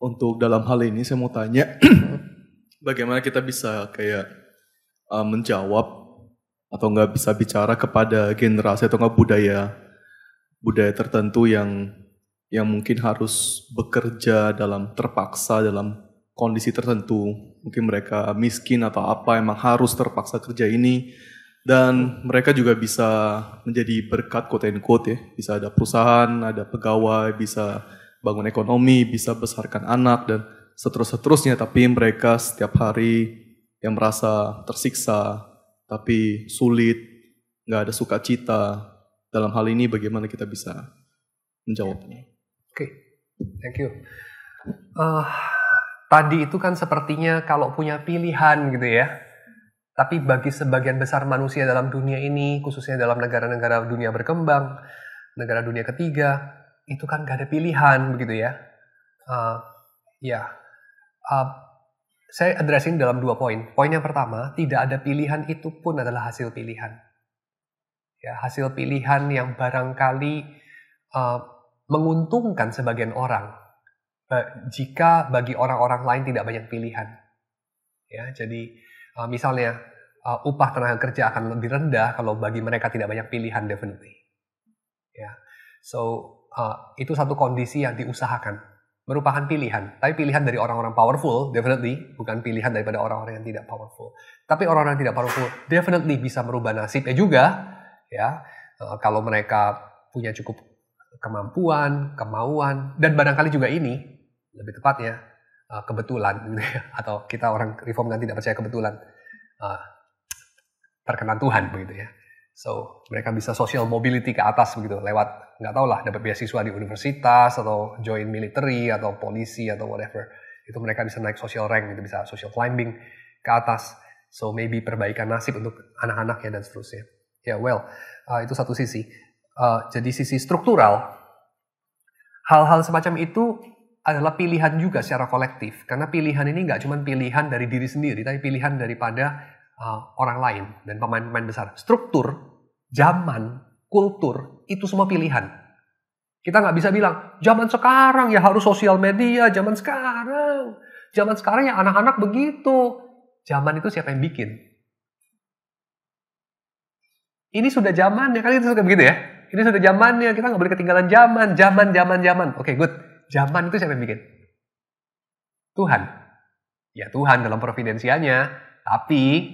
untuk dalam hal ini saya mau tanya, bagaimana kita bisa kayak menjawab atau nggak bisa bicara kepada generasi atau nggak budaya tertentu yang mungkin harus bekerja terpaksa dalam kondisi tertentu, mungkin mereka miskin atau apa, emang harus terpaksa kerja ini, dan mereka juga bisa menjadi berkat quote and quote ya, bisa ada perusahaan, ada pegawai, bisa bangun ekonomi, bisa besarkan anak dan seterusnya, tapi mereka setiap hari yang merasa tersiksa, tapi sulit, nggak ada sukacita. Dalam hal ini bagaimana kita bisa menjawabnya? Oke, thank you. Tadi itu kan sepertinya kalau punya pilihan gitu ya. Tapi bagi sebagian besar manusia dalam dunia ini, khususnya dalam negara-negara dunia berkembang, negara dunia ketiga, itu kan nggak ada pilihan begitu ya. Saya addressing dalam 2 poin. Poin yang pertama, tidak ada pilihan itu pun adalah hasil pilihan. Ya, hasil pilihan yang barangkali menguntungkan sebagian orang, jika bagi orang-orang lain tidak banyak pilihan. Ya, jadi misalnya upah tenaga kerja akan lebih rendah kalau bagi mereka tidak banyak pilihan, definitely. Ya, so itu satu kondisi yang diusahakan. Merupakan pilihan, tapi pilihan dari orang-orang powerful, definitely, bukan pilihan daripada orang-orang yang tidak powerful. Tapi orang-orang yang tidak powerful, definitely bisa merubah nasibnya juga, ya, kalau mereka punya cukup kemampuan, kemauan, dan barangkali juga ini, lebih tepatnya, kebetulan, atau kita orang reform kan tidak percaya kebetulan, perkenan Tuhan, begitu ya. So, mereka bisa social mobility ke atas begitu, lewat, nggak tahu lah, dapat beasiswa di universitas, atau join military, atau polisi, atau whatever. Itu mereka bisa naik social rank, gitu, bisa social climbing ke atas. So, maybe perbaikan nasib untuk anak-anaknya dan seterusnya. Ya, well, Itu satu sisi. Jadi sisi struktural, hal-hal semacam itu adalah pilihan juga secara kolektif. Karena pilihan ini nggak cuma pilihan dari diri sendiri, tapi pilihan daripada orang lain dan pemain-pemain besar. Struktur, zaman, kultur, itu semua pilihan. Kita nggak bisa bilang, zaman sekarang ya harus sosial media, zaman sekarang ya anak-anak begitu. Zaman itu siapa yang bikin? Ini sudah zamannya, kan itu suka begitu ya? Ini sudah zamannya, kita nggak boleh ketinggalan zaman. Oke, good. Zaman itu siapa yang bikin? Tuhan. Ya Tuhan dalam providensianya, tapi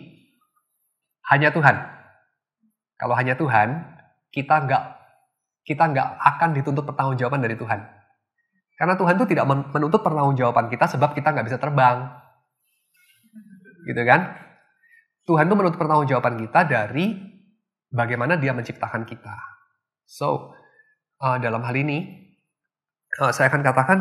hanya Tuhan. Kalau hanya Tuhan, kita nggak akan dituntut pertanggungjawaban dari Tuhan. Karena Tuhan itu tidak menuntut pertanggungjawaban kita sebab kita nggak bisa terbang. Gitu kan? Tuhan itu menuntut pertanggungjawaban kita dari bagaimana dia menciptakan kita. So, dalam hal ini, saya akan katakan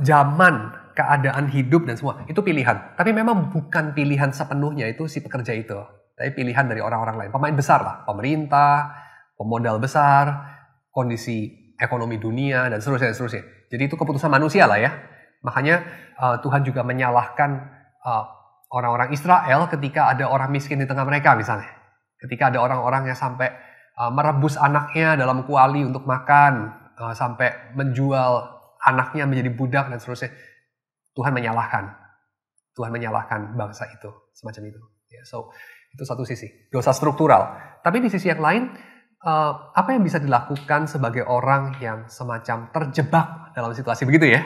zaman, keadaan hidup dan semua, itu pilihan. Tapi memang bukan pilihan sepenuhnya itu si pekerja itu. Tapi pilihan dari orang-orang lain. Pemain besar lah, pemerintah, pemodal besar, kondisi ekonomi dunia, dan seterusnya. Jadi itu keputusan manusia lah ya. Makanya Tuhan juga menyalahkan orang-orang Israel ketika ada orang miskin di tengah mereka misalnya. Ketika ada orang-orang yang sampai merebus anaknya dalam kuali untuk makan, sampai menjual anaknya menjadi budak dan seterusnya. Tuhan menyalahkan bangsa itu, semacam itu. Ya, so itu satu sisi, dosa struktural. Tapi di sisi yang lain, apa yang bisa dilakukan sebagai orang yang semacam terjebak dalam situasi begitu ya?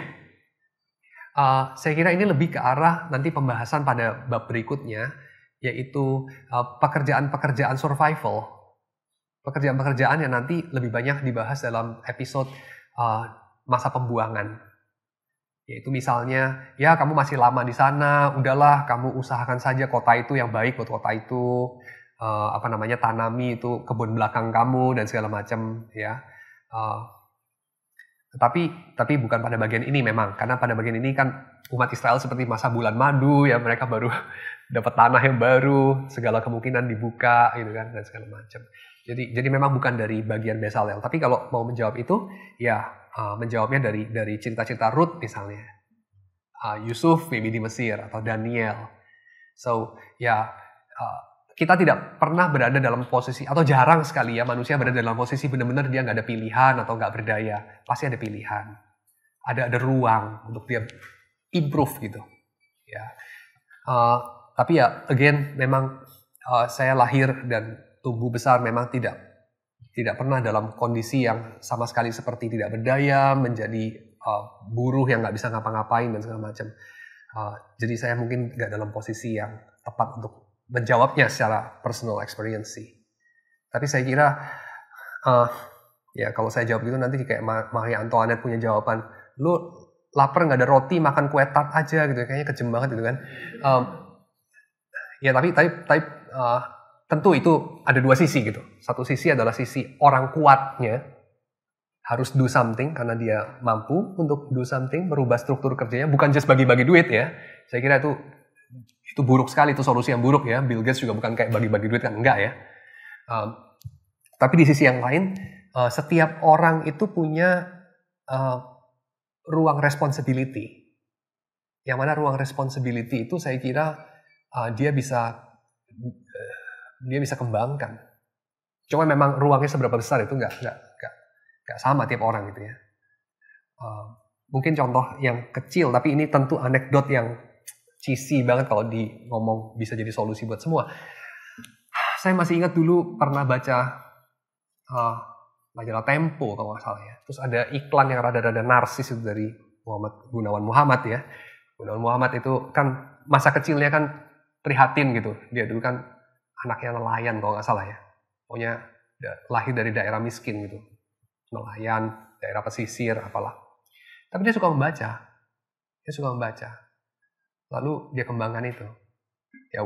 Saya kira ini lebih ke arah nanti pembahasan pada bab berikutnya, yaitu pekerjaan-pekerjaan survival. Pekerjaan-pekerjaan yang nanti lebih banyak dibahas dalam episode masa pembuangan. Yaitu misalnya, ya kamu masih lama di sana, udahlah kamu usahakan saja kota itu yang baik buat kota itu, tanami itu kebun belakang kamu dan segala macam ya. Tapi bukan pada bagian ini memang, karena pada bagian ini kan umat Israel seperti masa bulan madu ya, mereka baru dapat tanah yang baru, segala kemungkinan dibuka gitu kan dan segala macam. Jadi memang bukan dari bagian Bezalel. Tapi kalau mau menjawab itu, ya menjawabnya dari cerita-cerita Ruth misalnya, Yusuf maybe di Mesir atau Daniel. So ya kita tidak pernah berada dalam posisi, atau jarang sekali ya manusia berada dalam posisi benar-benar dia nggak ada pilihan atau nggak berdaya. Pasti ada pilihan, ada ruang untuk dia improve gitu. Ya. Tapi ya again memang saya lahir dan tumbuh besar memang tidak pernah dalam kondisi yang sama sekali seperti tidak berdaya, menjadi buruh yang nggak bisa ngapa-ngapain dan segala macam. Jadi saya mungkin nggak dalam posisi yang tepat untuk menjawabnya secara personal experience sih. Tapi saya kira ya kalau saya jawab gitu nanti kayak Marie Antoinette punya jawaban, lu lapar nggak ada roti makan kue tart aja gitu, kayaknya kejem banget gitu kan. Ya tapi tentu itu ada dua sisi gitu. Satu sisi adalah sisi orang kuatnya harus do something karena dia mampu untuk do something, merubah struktur kerjanya, bukan just bagi-bagi duit ya. Saya kira itu buruk sekali, itu solusi yang buruk ya. Bill Gates juga bukan kayak bagi-bagi duit kan, enggak ya. Tapi di sisi yang lain, setiap orang itu punya ruang responsibility. Yang mana ruang responsibility itu saya kira dia bisa kembangkan. Cuma memang ruangnya seberapa besar itu nggak sama tiap orang gitu ya. Mungkin contoh yang kecil, tapi ini tentu anekdot yang cheesy banget kalau ngomong bisa jadi solusi buat semua. Saya masih ingat dulu pernah baca majalah Tempo kalau nggak salah ya. Terus ada iklan yang rada-rada narsis itu dari Gunawan Muhammad ya. Gunawan Muhammad itu kan masa kecilnya kan prihatin gitu. Dia dulu kan anaknya nelayan kalau nggak salah ya. Pokoknya lahir dari daerah miskin gitu. Nelayan, daerah pesisir, apalah. Tapi dia suka membaca. Lalu dia kembangkan itu. Ya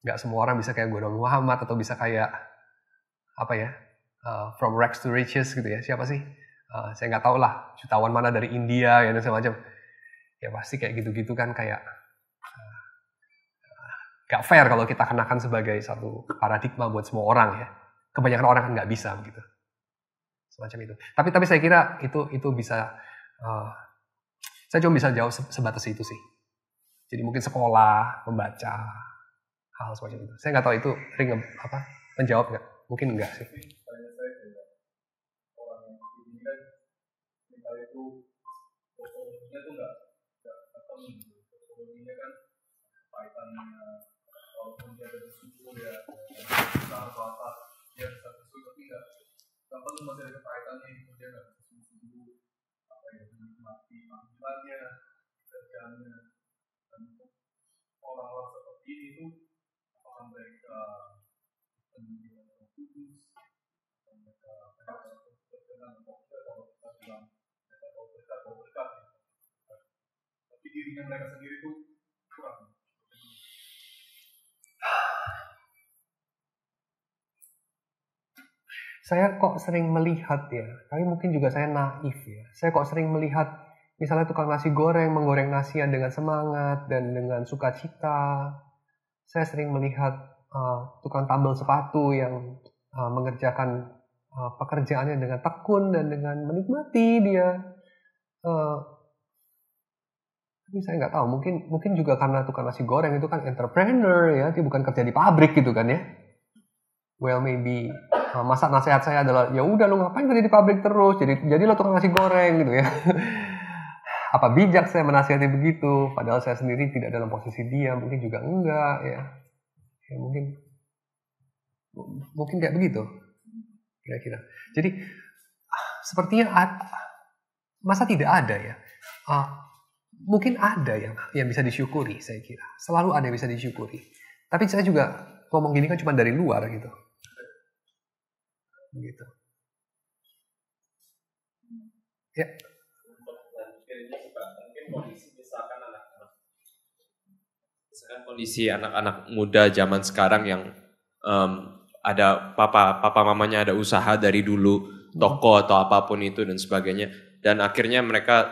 nggak semua orang bisa kayak Gunawan Muhammad atau bisa kayak from rags to riches gitu ya. Siapa sih? Saya nggak tahu lah. Jutawan mana dari India ya dan semacam. Ya pasti kayak gitu-gitu kan kayak gak fair kalau kita kenakan sebagai satu paradigma buat semua orang ya. Kebanyakan orang kan nggak bisa begitu. Semacam itu. Tapi saya kira itu bisa, saya cuma bisa jawab sebatas itu sih. Jadi mungkin sekolah, membaca, hal semacam itu. Saya nggak tahu itu menjawab nggak? Mungkin enggak sih. Masih ada kekaitannya, kemudian ada menikmati panggilannya, kerjaannya, dan orang-orang seperti ini itu apakah mereka pendidikan yang khusus, atau mereka berkenan kalau kita bilang mereka berkat, tapi dirinya mereka sendiri itu kurang. Saya kok sering melihat ya, tapi mungkin juga saya naif ya. Saya kok sering melihat misalnya tukang nasi goreng menggoreng nasinya dengan semangat dan dengan sukacita. Saya sering melihat tukang tambal sepatu yang mengerjakan pekerjaannya dengan tekun dan dengan menikmati dia. Tapi saya nggak tahu, mungkin juga karena tukang nasi goreng itu kan entrepreneur ya, dia bukan kerja di pabrik gitu kan ya. Well maybe masa nasihat saya adalah ya udah lu ngapain kerja di pabrik terus, jadi lo tukang nasi goreng gitu ya. Apa bijak saya menasihati begitu, padahal saya sendiri tidak dalam posisi dia, mungkin juga enggak ya. Ya mungkin kayak begitu kira-kira. Jadi sepertinya masa tidak ada ya. Mungkin ada yang bisa disyukuri, saya kira. Selalu ada yang bisa disyukuri. Tapi saya juga ngomong gini kan cuma dari luar gitu. Begitu. Ya. Misalkan kondisi anak-anak muda zaman sekarang yang ada papa mamanya ada usaha dari dulu, toko atau apapun itu dan sebagainya, dan akhirnya mereka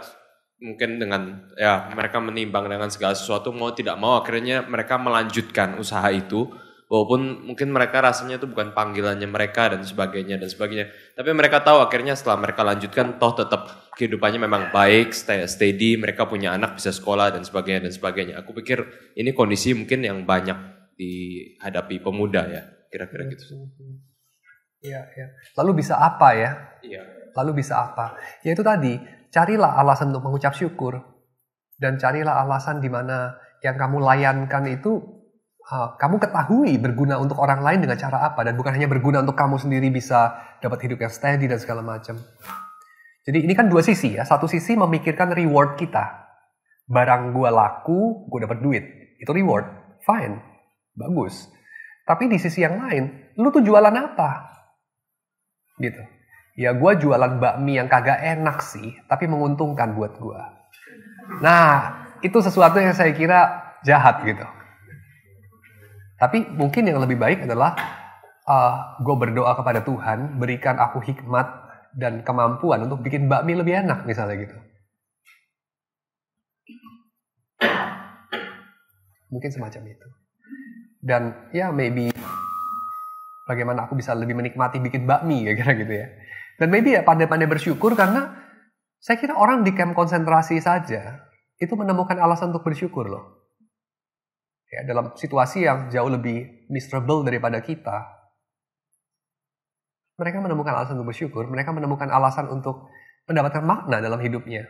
mungkin dengan mereka menimbang dengan segala sesuatu mau tidak mau akhirnya mereka melanjutkan usaha itu. Walaupun mungkin mereka rasanya itu bukan panggilannya mereka dan sebagainya. Tapi mereka tahu akhirnya setelah mereka lanjutkan, toh tetap kehidupannya memang baik, steady, mereka punya anak, bisa sekolah dan sebagainya. Aku pikir ini kondisi mungkin yang banyak dihadapi pemuda ya, kira-kira gitu. Iya. Lalu bisa apa ya? Iya. Lalu bisa apa? Ya itu tadi, carilah alasan untuk mengucap syukur. Dan carilah alasan di mana yang kamu layankan itu kamu ketahui berguna untuk orang lain dengan cara apa, dan bukan hanya berguna untuk kamu sendiri bisa dapat hidup yang steady dan segala macam. Jadi ini kan dua sisi ya. Satu sisi memikirkan reward kita. Barang gue laku, gue dapat duit. Itu reward. Fine. Bagus. Tapi di sisi yang lain, lu tuh jualan apa? Gitu. Ya gue jualan bakmi yang kagak enak sih, tapi menguntungkan buat gue. Nah, itu sesuatu yang saya kira jahat gitu. Tapi mungkin yang lebih baik adalah gue berdoa kepada Tuhan, berikan aku hikmat dan kemampuan untuk bikin bakmi lebih enak misalnya gitu. Mungkin semacam itu. Dan ya maybe bagaimana aku bisa lebih menikmati bikin bakmi kira-kira gitu ya. Dan maybe ya pandai-pandai bersyukur, karena saya kira orang di kamp konsentrasi saja itu menemukan alasan untuk bersyukur loh. Ya, dalam situasi yang jauh lebih miserable daripada kita, mereka menemukan alasan untuk bersyukur, mereka menemukan alasan untuk mendapatkan makna dalam hidupnya.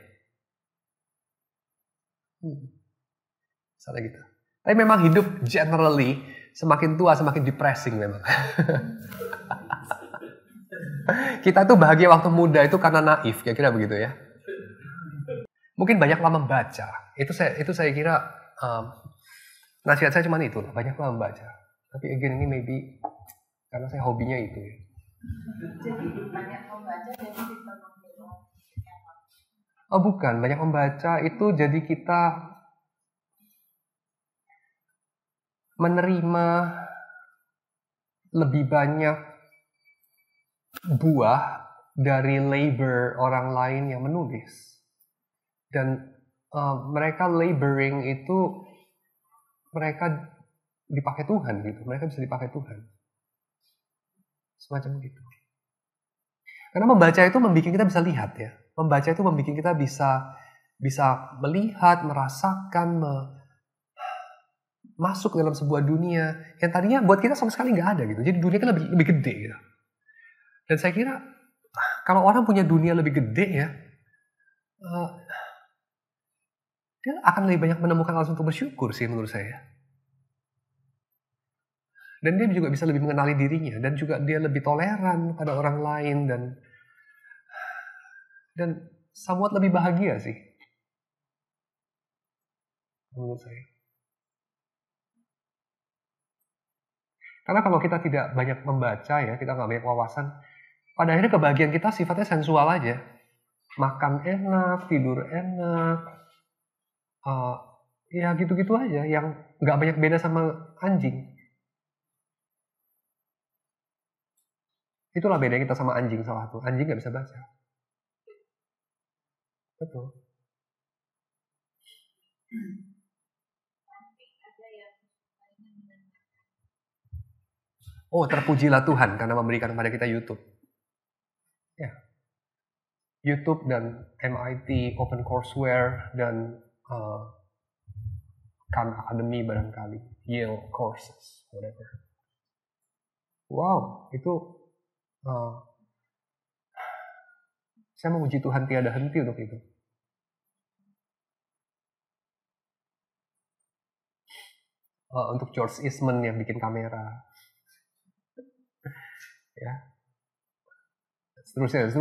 Misalnya gitu. Tapi memang hidup generally semakin tua semakin depressing memang. Kita tuh bahagia waktu muda itu karena naif, kira-kira begitu ya. Mungkin banyaklah membaca. Itu saya kira nasihat saya cuma itu, banyaklah membaca. Tapi again ini maybe karena saya hobinya itu ya. Jadi banyak membaca jadi kita Oh bukan, banyak membaca itu jadi kita menerima lebih banyak buah dari labor orang lain yang menulis. Dan mereka laboring itu, mereka dipakai Tuhan gitu. Mereka bisa dipakai Tuhan. Semacam gitu. Karena membaca itu membuat kita bisa lihat ya. Membaca itu membuat kita bisa melihat, merasakan, masuk dalam sebuah dunia yang tadinya buat kita sama sekali nggak ada gitu. Jadi dunia kan lebih gede gitu. Dan saya kira kalau orang punya dunia lebih gede ya, dia akan lebih banyak menemukan alasan untuk bersyukur sih menurut saya. Dan dia juga bisa lebih mengenali dirinya dan juga dia lebih toleran pada orang lain dan somewhat lebih bahagia sih menurut saya. Karena kalau kita tidak banyak membaca ya, kita nggak banyak wawasan, pada akhirnya kebahagiaan kita sifatnya sensual aja. Makan enak, tidur enak, ya gitu-gitu aja, yang nggak banyak beda sama anjing. Itulah bedanya kita sama anjing salah satu. Anjing nggak bisa baca. Betul. Oh, terpujilah Tuhan karena memberikan kepada kita YouTube. Ya. YouTube dan MIT, OpenCourseWare, dan Khan Academy barangkali, Yale Courses, whatever. Wow, itu saya memuji Tuhan tiada henti untuk itu. Untuk George Eastman yang bikin kamera. Ya. Seterusnya.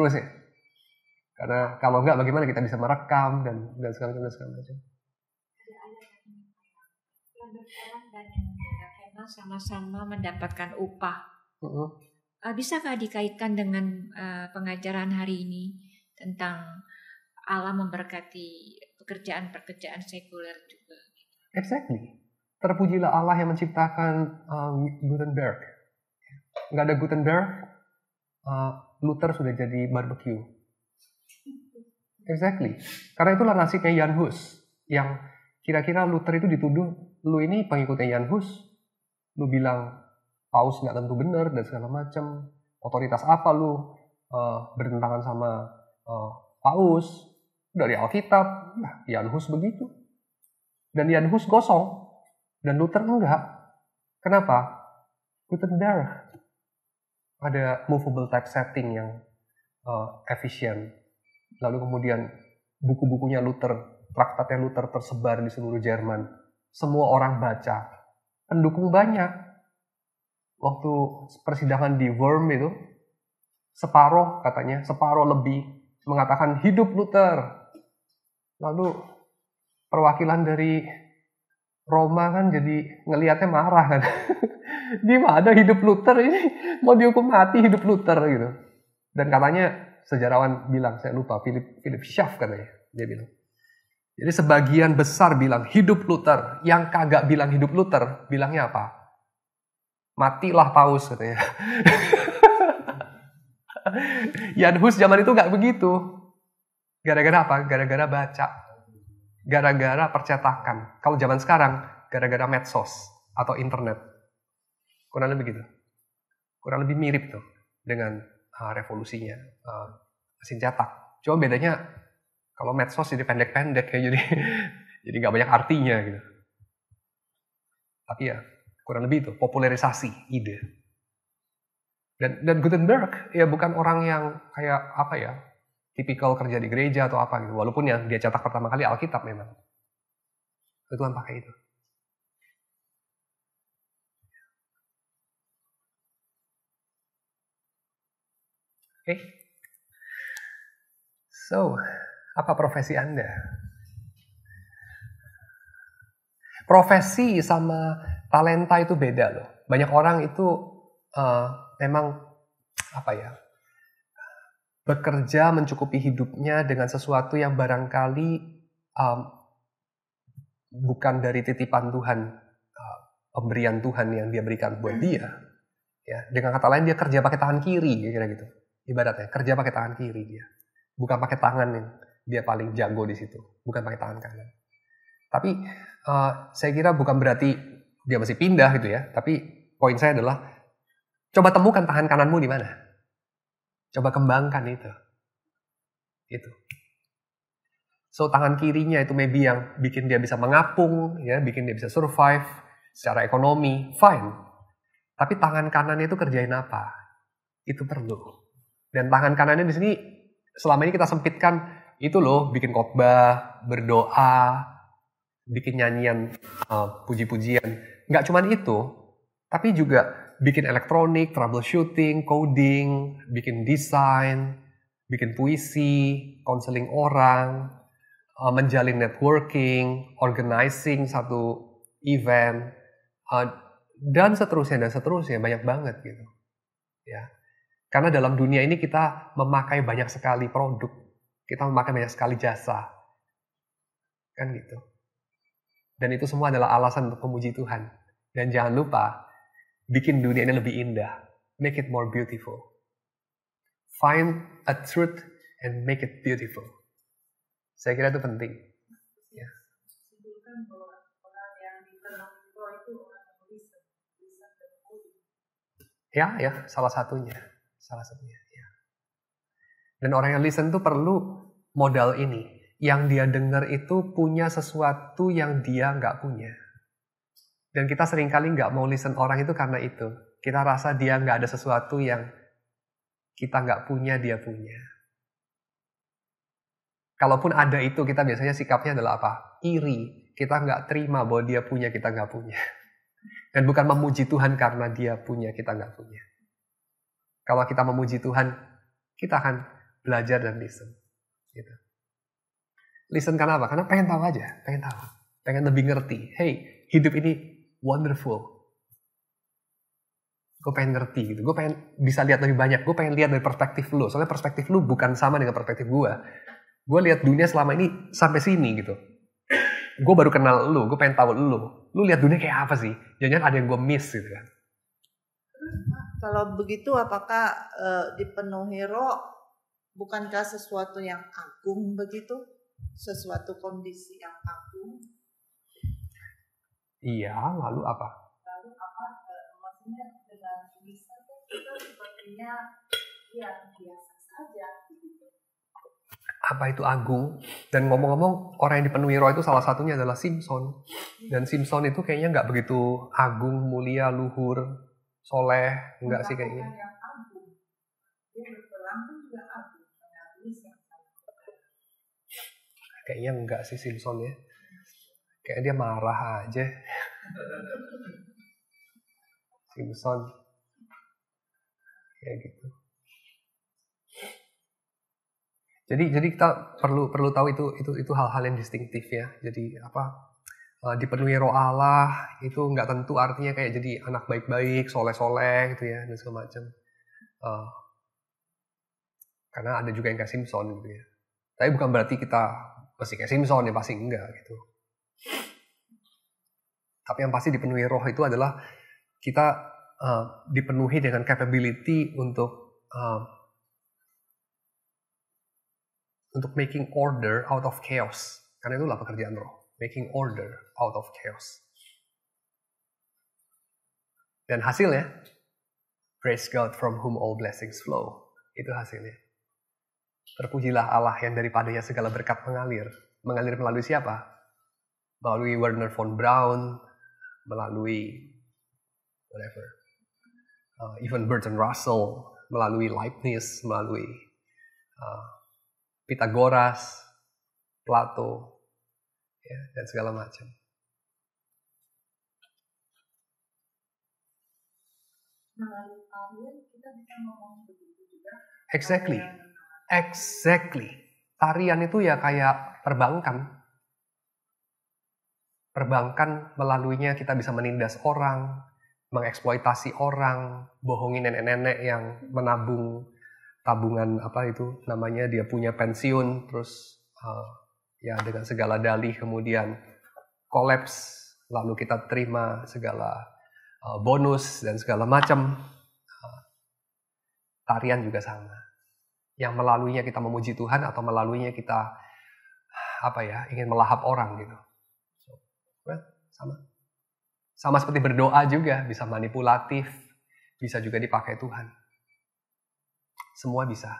Karena kalau enggak bagaimana kita bisa merekam dan segala macam. Yang berperan dan yang memang sama-sama mendapatkan upah. Bisakah dikaitkan dengan pengajaran hari ini tentang Allah memberkati pekerjaan-pekerjaan sekuler juga? Exactly. Terpujilah Allah yang menciptakan Gutenberg. Nggak ada Gutenberg, Luther sudah jadi barbecue. Exactly. Karena itulah nasibnya Jan Hus. Yang kira-kira Luther itu dituduh, lu ini pengikutnya Jan Hus. Lu bilang Paus nggak tentu benar dan segala macam. Otoritas apa lu bertentangan sama Paus? Dari Alkitab, nah, Jan Hus begitu. Dan Jan Hus gosong. Dan Luther enggak. Kenapa? Gutenberg ada movable typesetting yang efisien. Lalu kemudian buku-bukunya Luther, traktatnya Luther tersebar di seluruh Jerman. Semua orang baca. Pendukung banyak. Waktu persidangan di Worm itu, separuh lebih mengatakan hidup Luther. Lalu perwakilan dari Roma kan jadi ngelihatnya marah kan. Gimana hidup Luther ini? Mau dihukum mati hidup Luther gitu. Dan katanya sejarawan bilang, saya lupa, Philip Schaff katanya. Dia bilang. Jadi sebagian besar bilang hidup Luther. Yang kagak bilang hidup Luther, bilangnya apa? Matilah Paus katanya. Jan Hus zaman itu gak begitu. Gara-gara apa? Gara-gara baca. Gara-gara percetakan. Kalau zaman sekarang, gara-gara medsos atau internet. Kurang lebih gitu. Kurang lebih mirip tuh dengan revolusinya mesin cetak. Cuma bedanya kalau medsos jadi pendek-pendek ya, jadi nggak banyak artinya gitu. Tapi ya kurang lebih itu popularisasi ide. Dan Gutenberg ya bukan orang yang kayak apa ya, tipikal kerja di gereja atau apa gitu. Walaupun yang dia cetak pertama kali Alkitab memang. Tuhan pakai itu. Oke. So, apa profesi Anda? Profesi sama talenta itu beda loh. Banyak orang itu memang apa ya, bekerja mencukupi hidupnya dengan sesuatu yang barangkali bukan dari titipan Tuhan, pemberian Tuhan yang dia berikan buat dia. Ya, dengan kata lain dia kerja pakai tangan kiri, kira gitu. Ibaratnya kerja pakai tangan kiri dia, bukan pakai tangan yang dia paling jago di situ, bukan pakai tangan kanan. Tapi saya kira bukan berarti dia masih pindah gitu ya. Tapi poin saya adalah coba temukan tangan kananmu di mana. Coba kembangkan itu. Itu. So tangan kirinya itu maybe yang bikin dia bisa mengapung, ya, bikin dia bisa survive secara ekonomi, fine. Tapi tangan kanannya itu kerjain apa? Itu perlu. Dan tangan kanannya di sini selama ini kita sempitkan itu loh, bikin khotbah, berdoa, bikin nyanyian, puji-pujian. Nggak cuman itu, tapi juga bikin elektronik, troubleshooting, coding, bikin desain, bikin puisi, konseling orang, menjalin networking, organizing satu event, dan seterusnya, banyak banget gitu. Ya. Karena dalam dunia ini kita memakai banyak sekali produk, kita memakai banyak sekali jasa, kan gitu. Dan itu semua adalah alasan untuk memuji Tuhan. Dan jangan lupa, bikin dunia ini lebih indah, make it more beautiful. Find a truth and make it beautiful. Saya kira itu penting. Ya. Ya, salah satunya. Ya. Dan orang yang listen tuh perlu modal ini. Yang dia dengar itu punya sesuatu yang dia nggak punya. Dan kita seringkali nggak mau listen orang itu karena itu. Kita rasa dia nggak ada sesuatu yang kita nggak punya, dia punya. Kalaupun ada itu, kita biasanya sikapnya adalah apa? Iri. Kita nggak terima bahwa dia punya, kita nggak punya. Dan bukan memuji Tuhan karena dia punya, kita nggak punya. Kalau kita memuji Tuhan, kita akan belajar dan listen. Gitu. Listen karena apa? Karena pengen tahu aja, pengen tahu. Pengen lebih ngerti. Hey, hidup ini wonderful. Gue pengen ngerti gitu. Gue pengen bisa lihat lebih banyak. Gue pengen lihat dari perspektif lu. Soalnya perspektif lu bukan sama dengan perspektif gue. Gue lihat dunia selama ini sampai sini gitu. Gue baru kenal lu. Gue pengen tahu lu. Lu lihat dunia kayak apa sih? Jangan ada yang gue miss gitu kan. Kalau begitu apakah dipenuhi roh bukankah sesuatu yang agung begitu? Sesuatu kondisi yang agung? Iya, lalu apa? Lalu apa? Maksudnya dengan bisa itu sepertinya ya biasa saja. Apa itu agung? Dan ngomong-ngomong, orang yang dipenuhi roh itu salah satunya adalah Simpson. Dan Simpson itu kayaknya nggak begitu agung, mulia, luhur, soleh, enggak sih kayaknya. Kayaknya enggak sih Simpson ya. Kayaknya dia marah aja. Simpson. Kayak gitu. Jadi kita perlu tahu itu hal-hal yang distintif ya. Jadi apa? Dipenuhi roh Allah itu nggak tentu artinya kayak jadi anak baik-baik, soleh-soleh gitu ya dan segala macam. Karena ada juga yang kayak Simpson gitu ya. Tapi bukan berarti kita pasti kayak Simpson ya, pasti enggak gitu. Tapi yang pasti dipenuhi roh itu adalah kita dipenuhi dengan capability untuk making order out of chaos. Karena itulah pekerjaan roh. Making order out of chaos. Dan hasilnya, praise God from whom all blessings flow. Itu hasilnya. Terpujilah Allah yang daripadanya segala berkat mengalir. Mengalir melalui siapa? Melalui Wernher von Braun, melalui whatever. Even Bertrand Russell, melalui Leibniz, melalui Pythagoras, Plato, ya, dan segala macam. Melalui tarian kita bisa ngomong begitu juga. Exactly. Tarian itu ya kayak perbankan. Perbankan melaluinya kita bisa menindas orang, mengeksploitasi orang, bohongin nenek-nenek yang menabung tabungan apa itu namanya, dia punya pensiun terus ya dengan segala dalih kemudian kolaps, lalu kita terima segala bonus dan segala macam. Tarian juga sama. Yang melaluinya kita memuji Tuhan atau melaluinya kita ingin melahap orang gitu. Sama. Sama seperti berdoa juga, bisa manipulatif, bisa juga dipakai Tuhan. Semua bisa.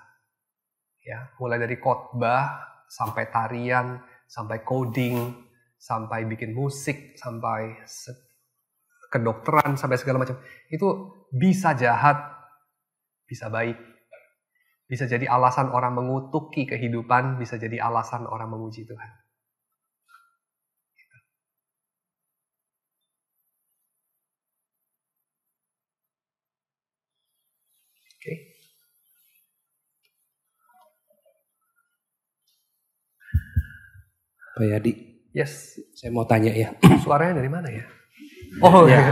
Ya, mulai dari khotbah, sampai tarian, sampai coding, sampai bikin musik, sampai kedokteran, sampai segala macam. Itu bisa jahat, bisa baik. Bisa jadi alasan orang mengutuki kehidupan, bisa jadi alasan orang memuji Tuhan. Oke. Pak Yadi, Yes. saya mau tanya ya. Suaranya dari mana ya? Oh ya.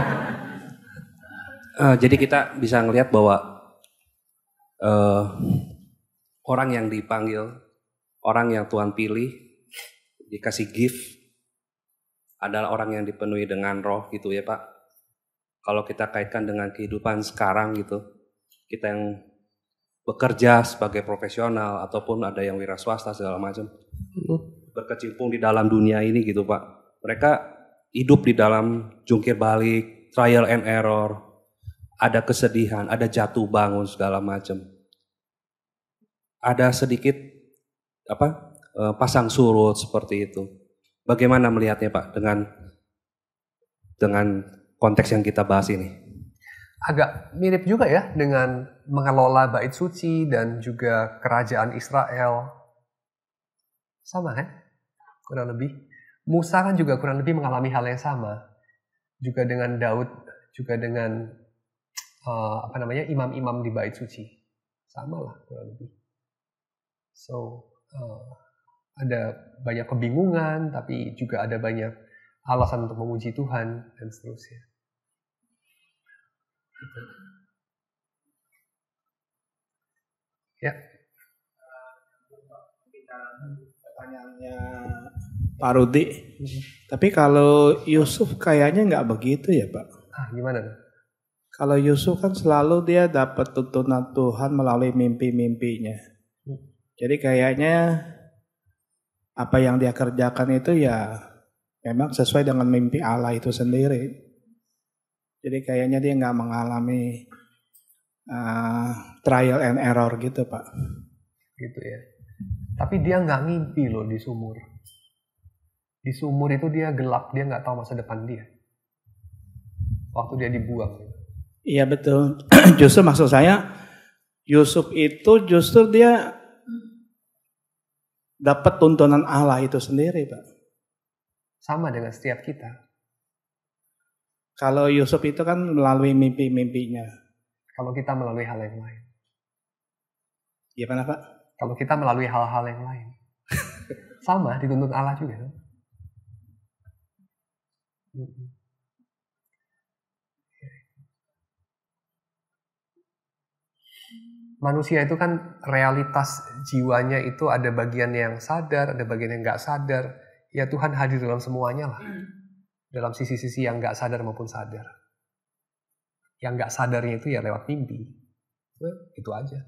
Jadi kita bisa ngelihat bahwa orang yang dipanggil, orang yang Tuhan pilih, dikasih gift, adalah orang yang dipenuhi dengan roh gitu ya Pak. Kalau kita kaitkan dengan kehidupan sekarang gitu, kita yang bekerja sebagai profesional ataupun ada yang wira swasta segala macam, berkecimpung di dalam dunia ini gitu Pak. Mereka hidup di dalam jungkir balik, trial and error, ada kesedihan, ada jatuh bangun segala macam. Ada sedikit pasang surut seperti itu. Bagaimana melihatnya Pak dengan konteks yang kita bahas ini? Agak mirip juga ya dengan mengelola bait suci dan juga kerajaan Israel. Sama kan? Kurang lebih. Musa kan juga kurang lebih mengalami hal yang sama. Juga dengan Daud, juga dengan imam-imam di bait suci. Sama lah kurang lebih. So, ada banyak kebingungan, tapi juga ada banyak alasan untuk memuji Tuhan, dan seterusnya. Gitu. Ya. Pertanyaannya Pak Rudi, tapi kalau Yusuf kayaknya nggak begitu ya Pak? Gimana? Kalau Yusuf kan selalu dia dapat tuntunan Tuhan melalui mimpi-mimpinya. Jadi kayaknya apa yang dia kerjakan itu ya memang sesuai dengan mimpi Allah itu sendiri. Jadi kayaknya dia nggak mengalami trial and error gitu Pak. Gitu ya. Tapi dia nggak ngimpi loh di sumur. Di sumur itu dia gelap, dia nggak tahu masa depan dia. Waktu dia dibuang. Iya betul. Justru maksud saya Yusuf itu justru dia dapat tuntunan Allah itu sendiri Pak. Sama dengan setiap kita. Kalau Yusuf itu kan melalui mimpi-mimpinya. Kalau kita melalui hal yang lain. Gimana Pak? Kalau kita melalui hal-hal yang lain. Sama, dituntut Allah juga. Manusia itu kan realitas jiwanya itu ada bagian yang sadar, ada bagian yang nggak sadar. Ya Tuhan hadir dalam semuanya lah. Dalam sisi-sisi yang nggak sadar maupun sadar. Yang nggak sadarnya itu ya lewat mimpi. Itu aja.